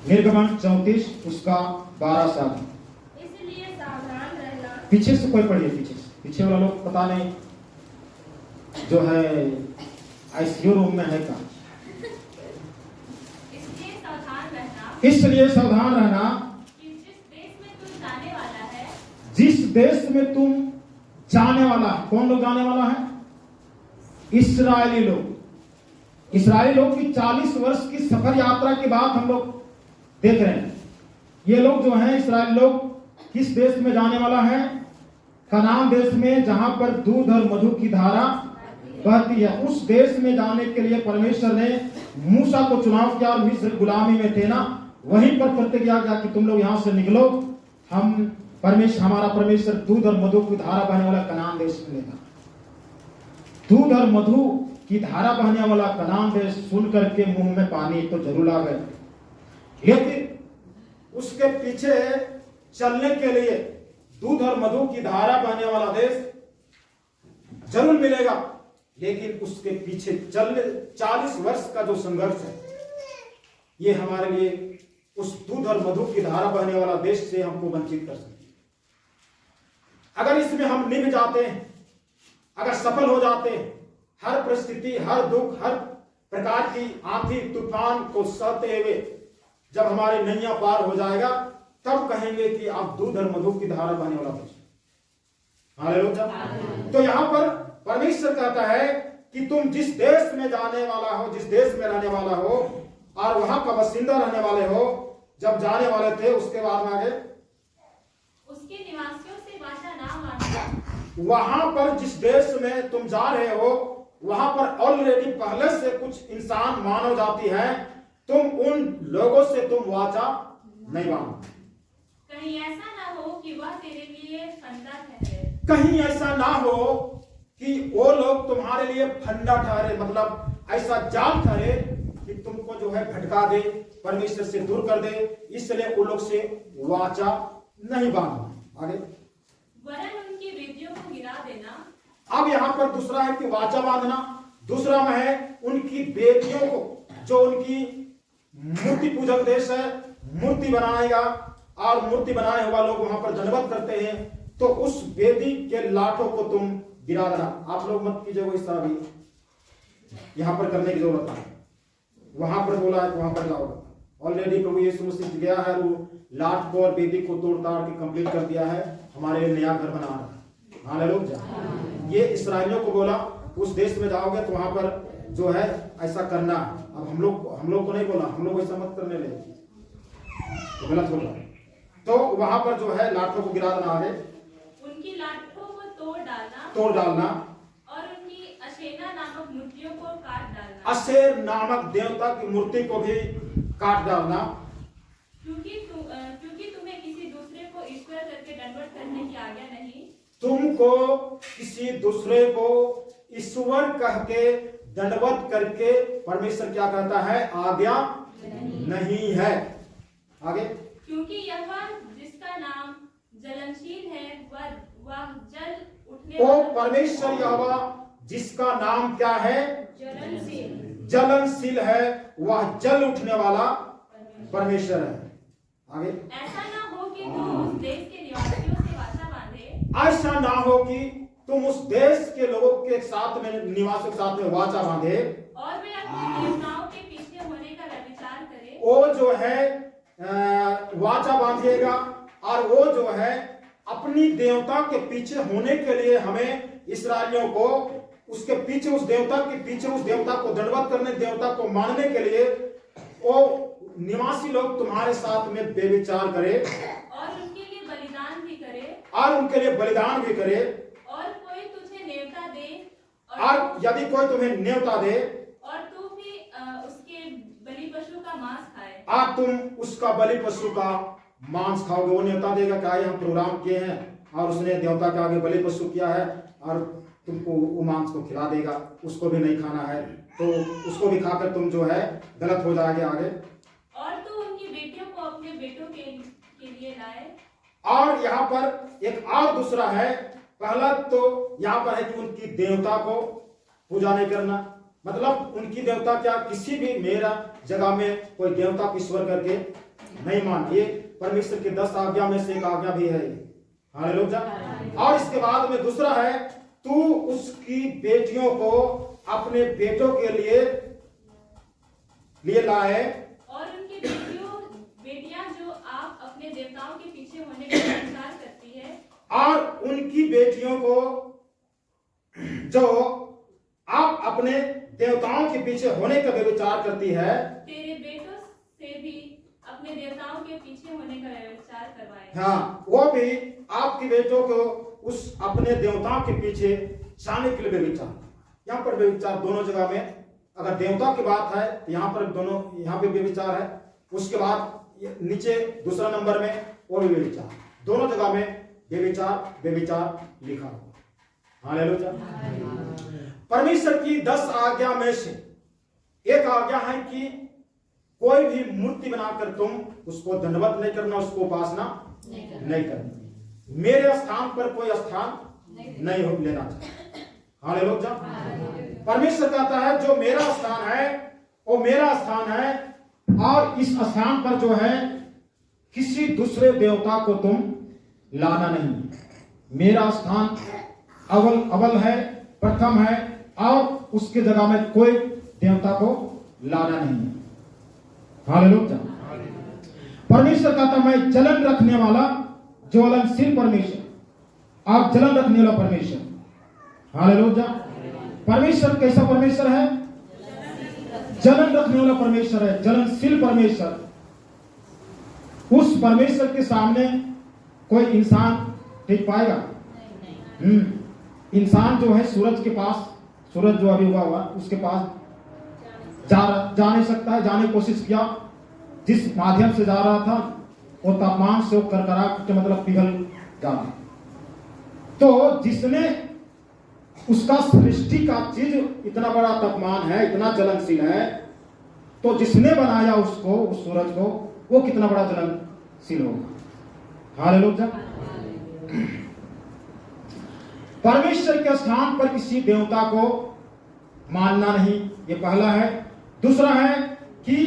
निर्गमन 34 उसका 12 से आगे। इसलिए सावधान रहना। पीछे से कोई पढ़िए, पीछे वाला लोग पता नहीं जो है आईसीयू रूम में है का। इसलिए सावधान रहना जिस देश में तुम जाने वाला है। कौन लोग जाने वाला है? इस्राएली लोग। इस्राएली लोग की 40 वर्ष की सफर यात्रा के बाद हम लोग देख रहे हैं। ये लोग जो हैं इस्राएल लोग किस देश में जाने वाला है? कनान देश में, जहां पर दूध और मधु की धारा बहती है। उस देश में जाने के लिए परमेश्वर ने मूसा को चुनाव किया, और मिस्र गुलामी में थे ना, वहीं पर प्रतिज्ञा किया कि तुम लोग यहां से निकलो, हमारा परमेश्वर दूध और मधु की धारा बहने वाला कनान देश मिलेगा। दूध और मधु की धारा बहने वाला कनान देश सुन करके मुंह में पानी तो जरूर आ गए, लेकिन उसके पीछे चलने के लिए दूध और मधु की धारा बहने वाला देश जरूर मिलेगा, लेकिन उसके पीछे चलने 40 वर्ष का जो संघर्ष है, ये हमारे लिए उस दूध और मधु की धारा बहने वाला देश से हमको वंचित कर सकती है। अगर इसमें हम निभ जाते हैं, अगर सफल हो जाते हैं, हर परिस्थिति, हर दुख, हर प्रकार की आंधी तूफान को सहते हुए जब हमारे नैया पार हो जाएगा, तब कहेंगे कि आप दूध और मधु की धारा बहने वाला देश। हालेलुया। तो यहां पर परमेश्वर कहता है कि तुम जिस देश में जाने वाला हो, जिस देश में रहने वाला हो और वहां का बासिंदा रहने वाले हो, जब जाने वाले थे, उसके बाद में आगे उसके निवासियों से वाचा ना मानना। वहां पर जिस देश में तुम जा रहे हो, वहां पर ऑलरेडी पहले से कुछ इंसान मानव जाति है, तुम उन लोगों से तुम वाचा नहीं मानो। कहीं ऐसा ना हो कि वह तेरे लिए फंदा ठहरे। कहीं ऐसा ना हो कि वो लोग तुम्हारे लिए फंदा ठहरे, मतलब ऐसा जाल ठहरे कि तुमको जो है भटका दे, परमेश्वर से दूर कर दे, इसलिए वो लोग से वाचा नहीं बांधना। आगे वरन उनकी वेदियों को गिरा देना। अब यहाँ पर दूसरा है कि वाचा बांधना, दूसरा में है उनकी बेटियों को, जो उनकी मूर्ति पूजक देश है, मूर्ति बनाएगा और मूर्ति बनाए हुआ लोग वहां पर दंडवत करते हैं, तो उस वेदी के लाठों को तुम गिरा देना। आप लोग मत कीजिएगा इस तरह भी, यहां पर करने की जरूरत है। वहां पर बोला है, वहां पर जाओ। ऑलरेडी प्रभु यीशु मसीह गया है, वो लाठ को और वेदी को तोड़ ताड़ के कंप्लीट कर दिया है, हमारे लिए नया घर बना रहा है। हालेलुया। ये इस्राएलियों को बोला उस देश में जाओगे तो वहां पर जो है ऐसा करना। अब हम लोग को नहीं बोला, हम लोग ऐसा मत करने लगे, तो गलत होगा। तो वहां पर जो है लाठों को गिरा देना है, उनकी लाठों को तोड़ डालना और उनकी अशेना नामक मूर्तियों को काट डालना। अशेर नामक देवता की मूर्ति को भी काट डालना, क्योंकि तुम्हें किसी दूसरे को ईश्वर करके दंडवत करने की आज्ञा नहीं। तुमको किसी दूसरे को ईश्वर कह के दंडवत करके परमेश्वर क्या कहता है, आज्ञा नहीं है। आगे क्योंकि यहोवा जिसका नाम जलनशील है, वह जल उठने ओ वाला। परमेश्वर यहोवा जिसका नाम क्या है, जलनशील है, वह जल उठने वाला परमेश्वर है। आगे ऐसा ना हो कि तुम उस देश के निवासियों से वाचा बांधे। ऐसा ना हो कि तुम उस देश के लोगों के साथ में, निवासियों के साथ में वाचा बांधे और वे अपने देवताओं के पीछे होने का व्यभिचार करे। वो जो है वाचा बांधिएगा और वो जो है अपनी देवता के पीछे होने के लिए हमें इस्राएलियों को उसके पीछे, उस देवता के पीछे, उस देवता को दंडवत करने, देवता को मानने के लिए वो निवासी लोग तुम्हारे साथ में व्यभिचार करे और उनके लिए बलिदान भी करे। और कोई तुझे नेवता दे और यदि कोई तुम्हें न्योता दे और तू भी उसके बलि पशु का मांस खाए, आप तुम उसका बलि पशु का मांस खाओगे। वो न्योता देगा क्या हम प्रोग्राम किए हैं और उसने देवता के आगे बलि पशु किया है और तुमको वो मांस को खिला देगा, उसको भी नहीं खाना है, तो उसको भी खाकर तुम जो है गलत हो जाओगे आगे। और तू उनकी बेटियों को अपने बेटों के लिए लाए। और यहाँ पर एक और दूसरा है, पहला तो यहाँ पर है कि उनकी देवता को पूजा नहीं करना, मतलब उनकी देवता क्या, किसी भी मेरा जगह में कोई देवता को ईश्वर करके नहीं मानना। ये परमेश्वर की 10 आज्ञा में से एक आज्ञा भी है। हालेलुया। और इसके बाद में दूसरा है, तू उसकी बेटियों को अपने बेटों के लिए लाए और उनकी बेटियां जो आप अपने देवताओं के पीछे होने का विचार करती है, और उनकी बेटियों को जो आप अपने देवताओं के पीछे होने का विचार करती है, तेरे बेटों से भी अपने देवताओं के पीछे होने का विचार करवाए। हाँ, वो भी आपके बेटों को उस अपने देवताओं के पीछे जाने के लिए विचार। यहाँ पर विचार दोनों जगह में, अगर देवता की बात है तो यहाँ पर दोनों, यहाँ पे विचार है, उसके बाद नीचे दूसरा नंबर में वो भी विचार, दोनों जगह में बेविचार लिखा हो। हालेलुया। परमेश्वर की 10 आज्ञा में से एक आज्ञा है कि कोई भी मूर्ति बनाकर तुम उसको दंडवत नहीं करना, उसको उपासना नहीं करना। मेरे स्थान पर कोई स्थान नहीं हो लेना चाहिए। हालेलुया। परमेश्वर कहता है जो मेरा स्थान है वो मेरा स्थान है, और इस स्थान पर जो है किसी दूसरे देवता को तुम लाना नहीं। मेरा स्थान अव्वल है, प्रथम है, और उसके जगह में कोई देवता को लाना नहीं। हालेलुया। परमेश्वर कहता मैं जलन रखने वाला, ज्वलनशील परमेश्वर, आप जलन रखने वाला परमेश्वर। हालेलुया। परमेश्वर कैसा परमेश्वर है? जलन रखने वाला परमेश्वर है, जलनशील परमेश्वर। उस परमेश्वर के सामने कोई इंसान टिक पाएगा? इंसान जो है सूरज के पास, सूरज जो अभी हुआ उसके पास जा नहीं सकता है। जाने की कोशिश किया, जिस माध्यम से जा रहा था वो तापमान से करकरा के मतलब पिघल जाना। तो जिसने उसका सृष्टि का चीज इतना बड़ा तापमान है, इतना जलनशील है, तो जिसने बनाया उसको, उस सूरज को, वो कितना बड़ा जलनशील होगा। हालेलुया। परमेश्वर के स्थान पर किसी देवता को मानना नहीं, ये पहला है। दूसरा है कि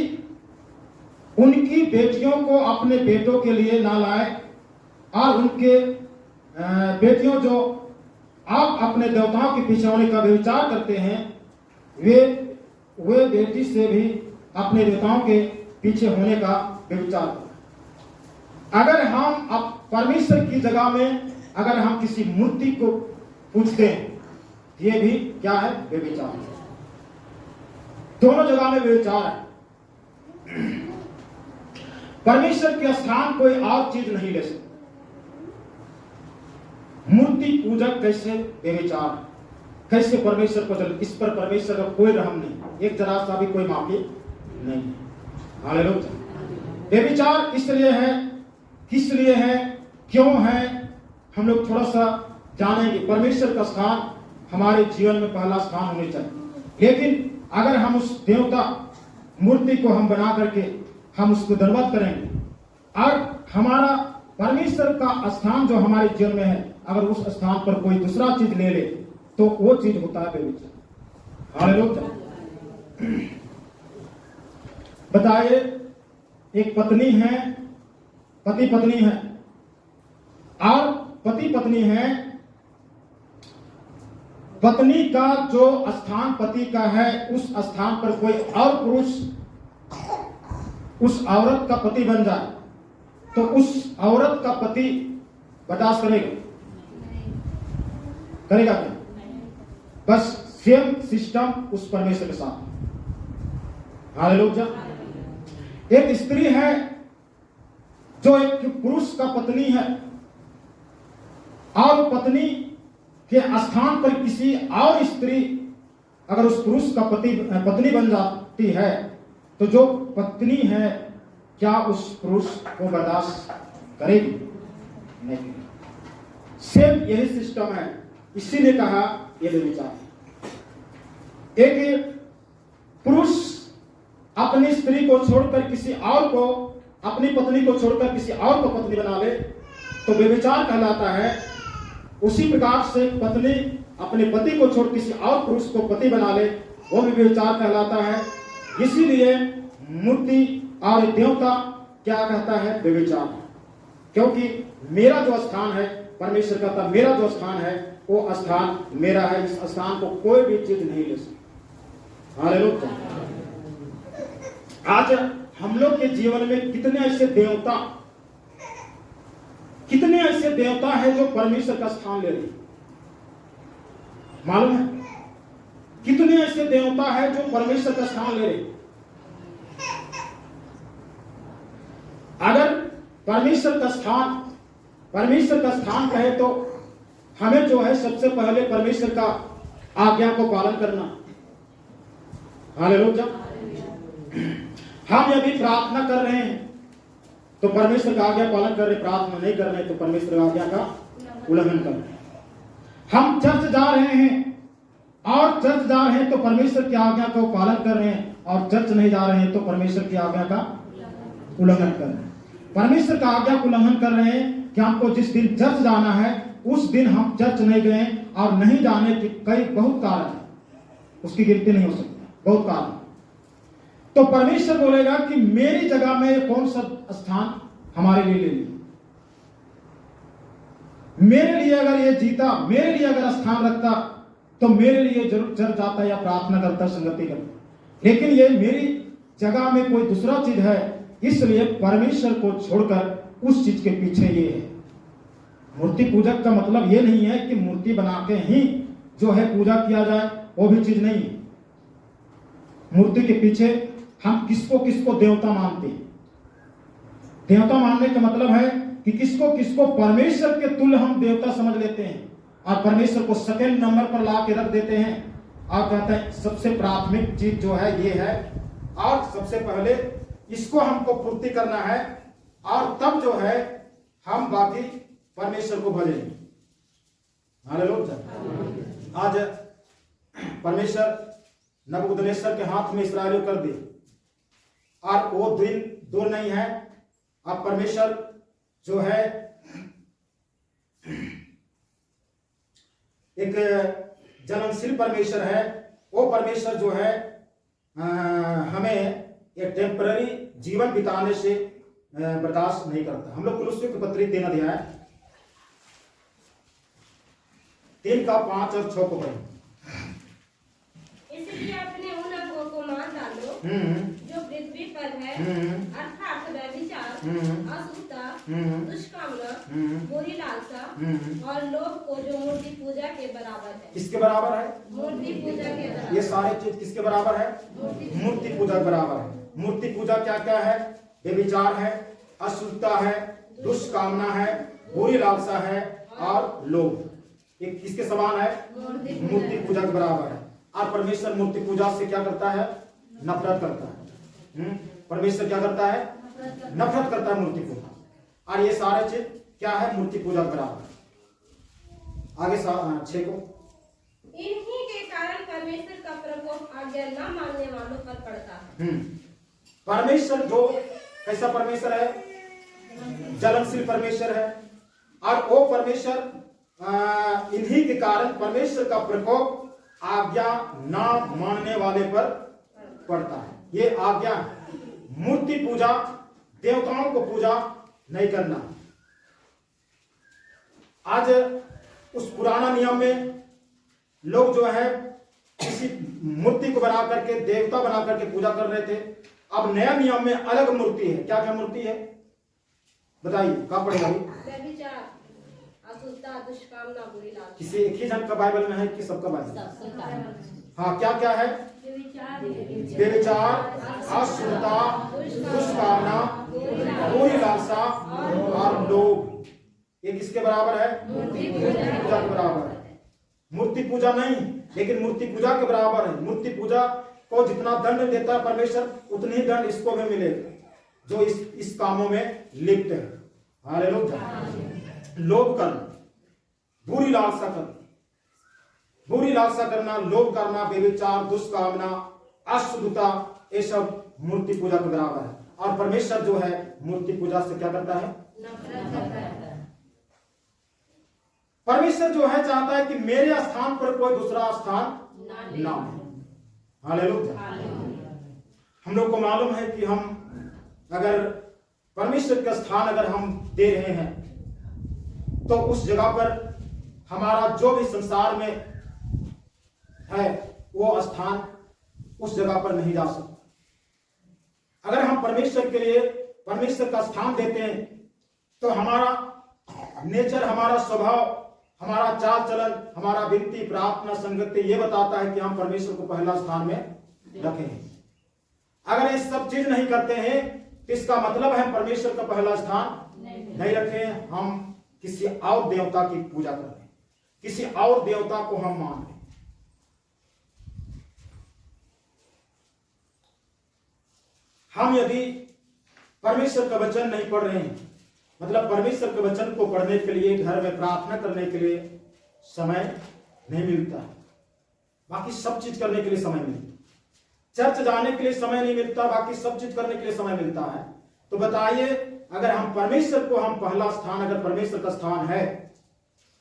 उनकी बेटियों को अपने बेटों के लिए ना लाए, और उनके बेटियों जो आप अपने देवताओं के पीछे होने का विचार करते हैं, वे बेटी से भी अपने देवताओं के पीछे होने का विचार। अगर हम अब परमेश्वर की जगह में अगर हम किसी मूर्ति को पूजते हैं, ये भी क्या है? व्यभिचार है। दोनों जगह में व्यभिचार है। परमेश्वर के स्थान कोई और चीज नहीं ले सकता। मूर्ति पूजक कैसे व्यभिचार, कैसे परमेश्वर को चल, इस पर परमेश्वर का कोई रहम नहीं, एक जरा सा भी कोई माफी नहीं। हालेलुया। व्यभिचार इसलिए है, किस लिए है, क्यों है, हम लोग थोड़ा सा जानेंगे। परमेश्वर का स्थान हमारे जीवन में पहला स्थान होना चाहिए। लेकिन अगर हम उस देवता मूर्ति को हम बना करके हम उसको दंडवत करेंगे, और हमारा परमेश्वर का स्थान जो हमारे जीवन में है, अगर उस स्थान पर कोई दूसरा चीज ले ले, तो वो चीज होता है व्यभिचार। हालेलुया। बताइए, एक पत्नी है, पति पत्नी है, और पति पत्नी है, पत्नी का जो स्थान पति का है, उस स्थान पर कोई और पुरुष उस औरत का पति बन जाए, तो उस औरत का पति बर्दाश्त करेगा? करेगा क्या? बस सेम सिस्टम उस परमेश्वर के साथ। हालेलुया। एक स्त्री है जो एक पुरुष का पत्नी है, और पत्नी के स्थान पर किसी और स्त्री अगर उस पुरुष का पत्नी बन जाती है, तो जो पत्नी है क्या उस पुरुष को बर्दाश्त करेगी? नहीं। सेम यही सिस्टम है, इसीलिए कहा यह व्यभिचार। एक पुरुष अपनी स्त्री को छोड़कर किसी और को, अपनी पत्नी को छोड़कर किसी और को पत्नी बना ले, तो व्यभिचार कहलाता है। उसी प्रकार से पत्नी अपने पति को छोड़ किसी और पुरुष को पति बना ले, वो भी व्यभिचार कहलाता है। इसीलिए मूर्ति और देवता क्या कहता है? व्यभिचार। क्योंकि मेरा जो स्थान है, परमेश्वर कहता मेरा जो स्थान है वो स्थान मेरा है, इस स्थान को कोई भी चीज नहीं ले सकती। हालेलुया। आज हम लोग के जीवन में कितने ऐसे देवता है जो परमेश्वर का स्थान ले रहे, मालूम है? कितने ऐसे देवता है जो परमेश्वर का स्थान ले रहे। अगर परमेश्वर का स्थान कहे तो हमें जो है सबसे पहले परमेश्वर का आज्ञा को पालन करना। हालेलुया। हम यदि प्रार्थना कर रहे हैं तो परमेश्वर का आज्ञा पालन कर रहे, प्रार्थना नहीं कर रहे तो परमेश्वर का आज्ञा का उल्लंघन कर रहे। हम चर्च जा रहे हैं और चर्च जा रहे हैं तो परमेश्वर की आज्ञा का पालन कर रहे हैं, और चर्च नहीं जा रहे हैं तो परमेश्वर की आज्ञा का उल्लंघन कर रहे हैं। परमेश्वर का आज्ञा को उल्लंघन कर रहे हैं कि हमको जिस दिन चर्च जाना है उस दिन हम चर्च नहीं गए, और नहीं जाने के कई बहुत कारण है, उसकी गिनती नहीं हो सकती, बहुत कारण। तो परमेश्वर बोलेगा कि मेरी जगह में कौन सा स्थान हमारे लिए ले लिया, मेरे लिए अगर ये जीता, मेरे लिए अगर स्थान रखता तो मेरे लिए जरूर चर्च जाता या प्रार्थना करता, संगति करता। लेकिन ये मेरी जगह में कोई दूसरा चीज है, इसलिए परमेश्वर को छोड़कर उस चीज के पीछे ये है। मूर्ति पूजक का मतलब ये नहीं है कि मूर्ति बना के ही जो है पूजा किया जाए, वो भी चीज नहीं है। मूर्ति के पीछे हम किसको किसको देवता मानते हैं। देवता मानने का मतलब है कि किसको किसको परमेश्वर के तुल्य हम देवता समझ लेते हैं, और परमेश्वर को सेकंड नंबर पर ला के रख देते हैं, और कहते हैं सबसे प्राथमिक चीज जो है ये है, और सबसे पहले इसको हमको पूर्ति करना है, और तब जो है हम बाकी परमेश्वर को भजेंगे। हालेलुया। आज परमेश्वर नबूकदनेस्सर के हाथ में इस्राएल कर दे, और वो दिन दूर नहीं है। अब परमेश्वर जो है एक जलनशील परमेश्वर है, वो परमेश्वर जो है हमें एक टेम्पररी जीवन बिताने से बर्दाश्त नहीं करता। हम लोग कुलुस्सी की पत्री 3 अध्याय 3 का 5 और 6 को पढ़ें। इसलिए अपने उन अंगों को मान डालो जो पृथ्वी पर है, अर्थात व्यभिचार, अशुद्धता, दुष्कामना, बुरी लालसा और लोभ को, जो मूर्ति पूजा के बराबर है। किसके बराबर है? मूर्ति पूजा के बराबर। ये सारे चीज किसके बराबर है? मूर्ति पूजा के बराबर है। मूर्ति पूजा क्या क्या है? व्यभिचार है, अशुद्धता है, दुष्कामना है, बुरी लालसा है और लोभ। ये किसके समान है? मूर्ति पूजा के बराबर है। और परमेश्वर मूर्ति पूजा से क्या करता है? नफरत करता है। परमेश्वर क्या करता है? नफरत करता है मूर्ति पूजा। और ये सारे चीज क्या है? मूर्ति पूजा के बराबर। आगे 6 को। इन्हीं के कारण परमेश्वर का प्रकोप आज्ञा न मानने वालों पर पड़ता है। परमेश्वर जो कैसा परमेश्वर है? जलनशील परमेश्वर है, और वो परमेश्वर इन्हीं के कारण परमेश्वर का प्रकोप आज्ञा ना मानने वाले पर पड़ता है। ये आज्ञा मूर्ति पूजा, देवताओं को पूजा नहीं करना। आज उस पुराना नियम में लोग जो है किसी मूर्ति को बना करके, देवता बना करके पूजा कर रहे थे। अब नया नियम में अलग मूर्ति है। क्या क्या मूर्ति है बताइए? कहाँ पढ़ेगा? व्यभिचार, अशुद्धता, दुष्कामना, बुरी लालसा। किसी एक ही जन का बाइबल में है कि सबका बाइबल? हाँ, क्या क्या है? व्यभिचार, अशुद्धता, दुष्कामना, बुरी लालसा और लोभ। ये किसके बराबर है? मूर्ति पूजा के बराबर है। मूर्ति पूजा नहीं, लेकिन मूर्ति पूजा के बराबर है। मूर्ति पूजा को जितना दंड देता है परमेश्वर, उतनी ही दंड इसको भी मिलेगा जो इस कामों में लिप्त है। हालेलुया। लोभ करना, बुरी लालसा करना, बुरी लालसा करना, लोभ करना, व्यभिचार, दुष्कामना, अशुद्धता, ये सब मूर्ति पूजा के बराबर है। और परमेश्वर जो है मूर्ति पूजा से क्या करता है? नफरत करता है। परमेश्वर जो है चाहता है कि मेरे स्थान पर कोई दूसरा स्थान ना हो। हालेलुया। हम लोग को मालूम है कि हम अगर परमेश्वर का स्थान अगर हम दे रहे हैं तो उस जगह पर हमारा जो भी संसार में है वो स्थान उस जगह पर नहीं जा सकता। अगर हम परमेश्वर के लिए परमेश्वर का स्थान देते हैं तो हमारा नेचर, हमारा स्वभाव, हमारा चाल चलन, हमारा विनती, प्रार्थना, संगति ये बताता है कि हम परमेश्वर को पहला स्थान में रखें। अगर ये सब चीज नहीं करते हैं तो इसका मतलब है परमेश्वर का पहला स्थान नहीं रखे हैं। हम किसी और देवता की पूजा कर रहे हैं, किसी और देवता को हम मान रहे हैं। हम यदि परमेश्वर का वचन नहीं पढ़ रहे हैं, मतलब परमेश्वर के वचन को पढ़ने के लिए, घर में प्रार्थना करने के लिए, समय नहीं मिलता है, बाकी सब चीज करने के लिए समय मिलता है। चर्च जाने के लिए समय नहीं मिलता, बाकी सब चीज करने के लिए समय मिलता है। तो बताइए, अगर हम परमेश्वर को, हम पहला स्थान अगर परमेश्वर का स्थान है,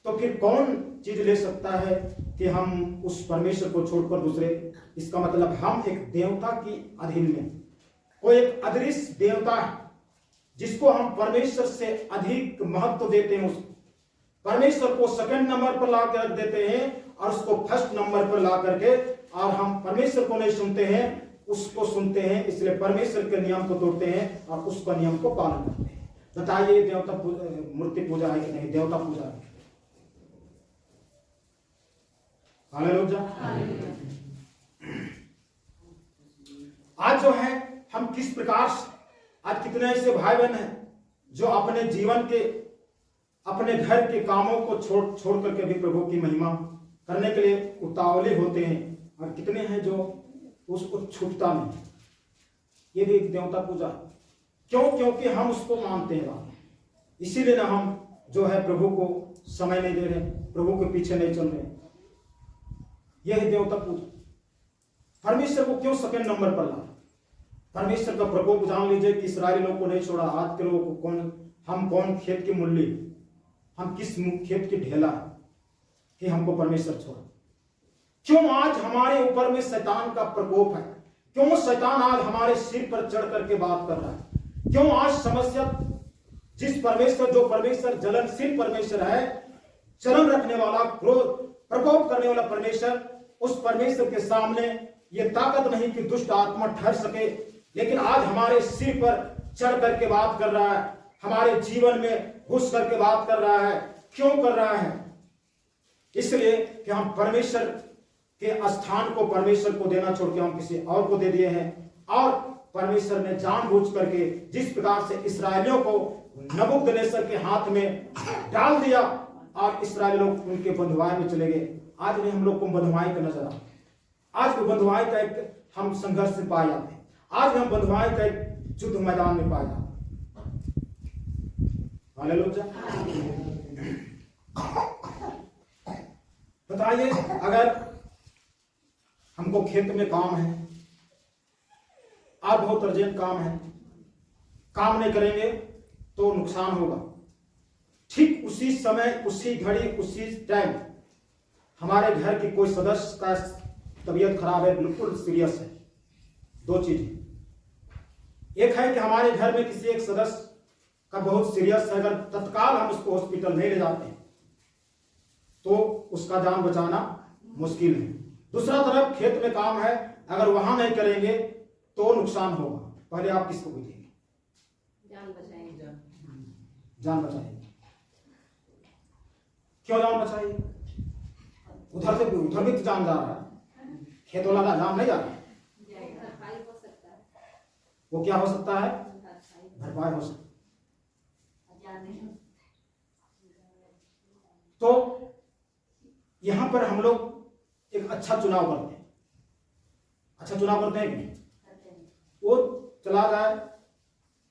तो फिर कौन चीज ले सकता है कि हम उस परमेश्वर को छोड़कर दूसरे, इसका मतलब हम एक देवता की अधीन में, कोई एक अदृश्य देवता है जिसको हम परमेश्वर से अधिक महत्व देते हैं, उस परमेश्वर को सेकंड नंबर पर ला कर रख देते हैं और उसको फर्स्ट नंबर पर ला करके, और हम परमेश्वर को नहीं सुनते हैं, उसको सुनते हैं। इसलिए परमेश्वर के नियम को तोड़ते हैं और उसका नियम को पालन करते हैं। बताइए, देवता मूर्ति पूजा है कि नहीं? देवता पूजा है। हालेलुया। आज जो है हम किस प्रकार से, आज कितने ऐसे भाई बहन हैं जो अपने जीवन के, अपने घर के कामों को छोड़ करके भी प्रभु की महिमा करने के लिए उतावले होते हैं, और कितने हैं जो उसको छूटता नहीं। ये भी एक देवता पूजा है। क्यों? क्योंकि हम उसको मानते हैं, इसीलिए ना हम जो है प्रभु को समय नहीं दे रहे, प्रभु के पीछे नहीं चल रहे। यह है देवता पूजा। परमेश्वर को क्यों सेकंड नंबर पर ला? परमेश्वर का प्रकोप जान लीजिए कि इस्राएली लोगों को नहीं छोड़ा। आज के लोगों को हम कौन खेत की मूल्य, हम किस खेत की ढेला कि हमको परमेश्वर छोड़ा? क्यों आज हमारे ऊपर में शैतान का प्रकोप है? क्यों शैतान आज हमारे सिर पर चढ़ करके बात कर रहा है? क्यों आज समस्या, जिस परमेश्वर, जो परमेश्वर जलनशील परमेश्वर है, चलन रखने वाला, क्रोध प्रकोप करने वाला परमेश्वर, उस परमेश्वर के सामने ये ताकत नहीं कि दुष्ट आत्मा ठहर सके, लेकिन आज हमारे सिर पर चढ़ करके बात कर रहा है, हमारे जीवन में घुस करके बात कर रहा है। क्यों कर रहा है? इसलिए कि हम परमेश्वर के स्थान को परमेश्वर को देना छोड़ के हम किसी और को दे दिए हैं। और परमेश्वर ने जानबूझ करके जिस प्रकार से इस्राएलियों को नबूकदनेस्सर के हाथ में डाल दिया और इस्राएली लोग उनके बंधुआई में चले गए, आज भी हम लोग को बंधुआई का नजर आता है। आज भी बंधुआई का एक हम संघर्ष में पाए जाते हैं। आज भी हम बंधुआई का एक युद्ध मैदान में पाए जाते हैं। हालेलुया। बताइए, अगर हमको खेत में काम है और बहुत अर्जेंट काम है, काम नहीं करेंगे तो नुकसान होगा। ठीक उसी समय, उसी घड़ी, उसी टाइम हमारे घर के कोई सदस्य का तबीयत खराब है, बिल्कुल सीरियस है। दो चीज, एक है कि हमारे घर में किसी एक सदस्य का बहुत सीरियस है, अगर तत्काल हम उसको हॉस्पिटल नहीं ले जाते हैं तो उसका जान बचाना मुश्किल है। दूसरा तरफ खेत में काम है, अगर वहां नहीं करेंगे तो नुकसान होगा। पहले आप किसको पूछेंगे? जान बचाएंगे। जान बचाएंगे। क्यों जान बचाएंगे? उधर से उधर भी तो जान जा रहा है, खेत वाला जान नहीं जा रहा है। भरपाई हो सकता है। वो क्या हो सकता है? भरपाई हो सकता है। तो यहां पर हम लोग एक अच्छा चुनाव करते हैं। अच्छा चुनाव करते हैं कि नहीं? वो चला जाए,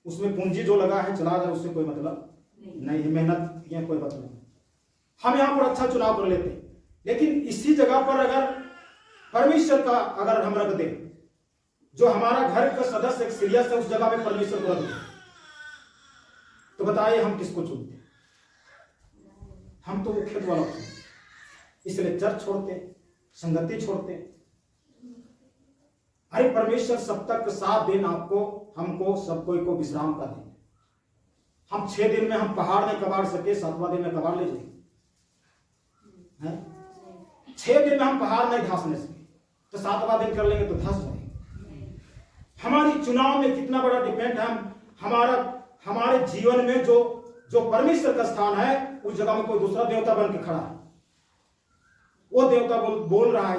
उसमें पूंजी जो लगा है चला जाए, उससे कोई मतलब नहीं है, मेहनत की कोई मतलब नहीं। हम यहां पर अच्छा चुनाव कर लेते हैं, लेकिन इसी जगह पर अगर परमेश्वर का अगर हम रख दें, जो हमारा घर का सदस्य एक सीरियस है, उस जगह में परमेश्वर को रख दें, तो बताइए हम किसको चुनते? हम तो वो खेत वाला चुनते। इसलिए चर्च छोड़ते, संगति छोड़ते। अरे परमेश्वर सब तक 7 दिन आपको, हमको, सब कोई को विश्राम का दें। हम 6 दिन में हम पहाड़ नहीं कबाड़ सके, 7वां दिन में कबाड़ ले जाएंगे। 6 दिन में हम पहाड़ नहीं धंसने सके तो 7वां दिन कर लेंगे तो धंस जाएंगे। हमारी चुनाव में कितना बड़ा डिपेंड है। हमारे जीवन में जो परमेश्वर का स्थान है, उस जगह में कोई दूसरा देवता बन के खड़ा है। वो देवता बोल रहा है,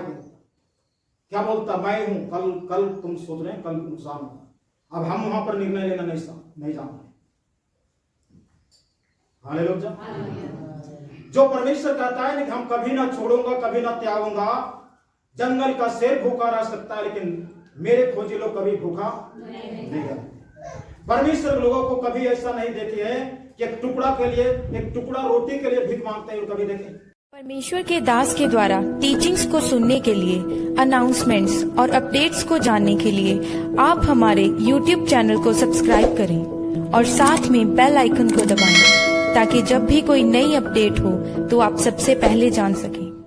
क्या बोलता? मैं हूं। कल तुम सोच रहे हैं कल नुकसान होगा। अब हम वहां पर निर्णय लेना नहीं जानते। हालेलुया। जो परमेश्वर कहता है कि हम कभी ना छोड़ूंगा, कभी ना त्यागूंगा। जंगल का शेर भूखा रह सकता है, लेकिन मेरे खोजी लोग कभी भूखा नहीं रहते। परमेश्वर लोगों को कभी ऐसा नहीं देखे है कि एक टुकड़ा के लिए, एक टुकड़ा रोटी के लिए भीख मांगते हैं, कभी देखे? परमेश्वर के दास के द्वारा टीचिंग्स को सुनने के लिए, अनाउंसमेंट्स और अपडेट्स को जानने के लिए आप हमारे YouTube चैनल को सब्सक्राइब करें और साथ में बेल आइकन को दबाएं ताकि जब भी कोई नई अपडेट हो तो आप सबसे पहले जान सकें।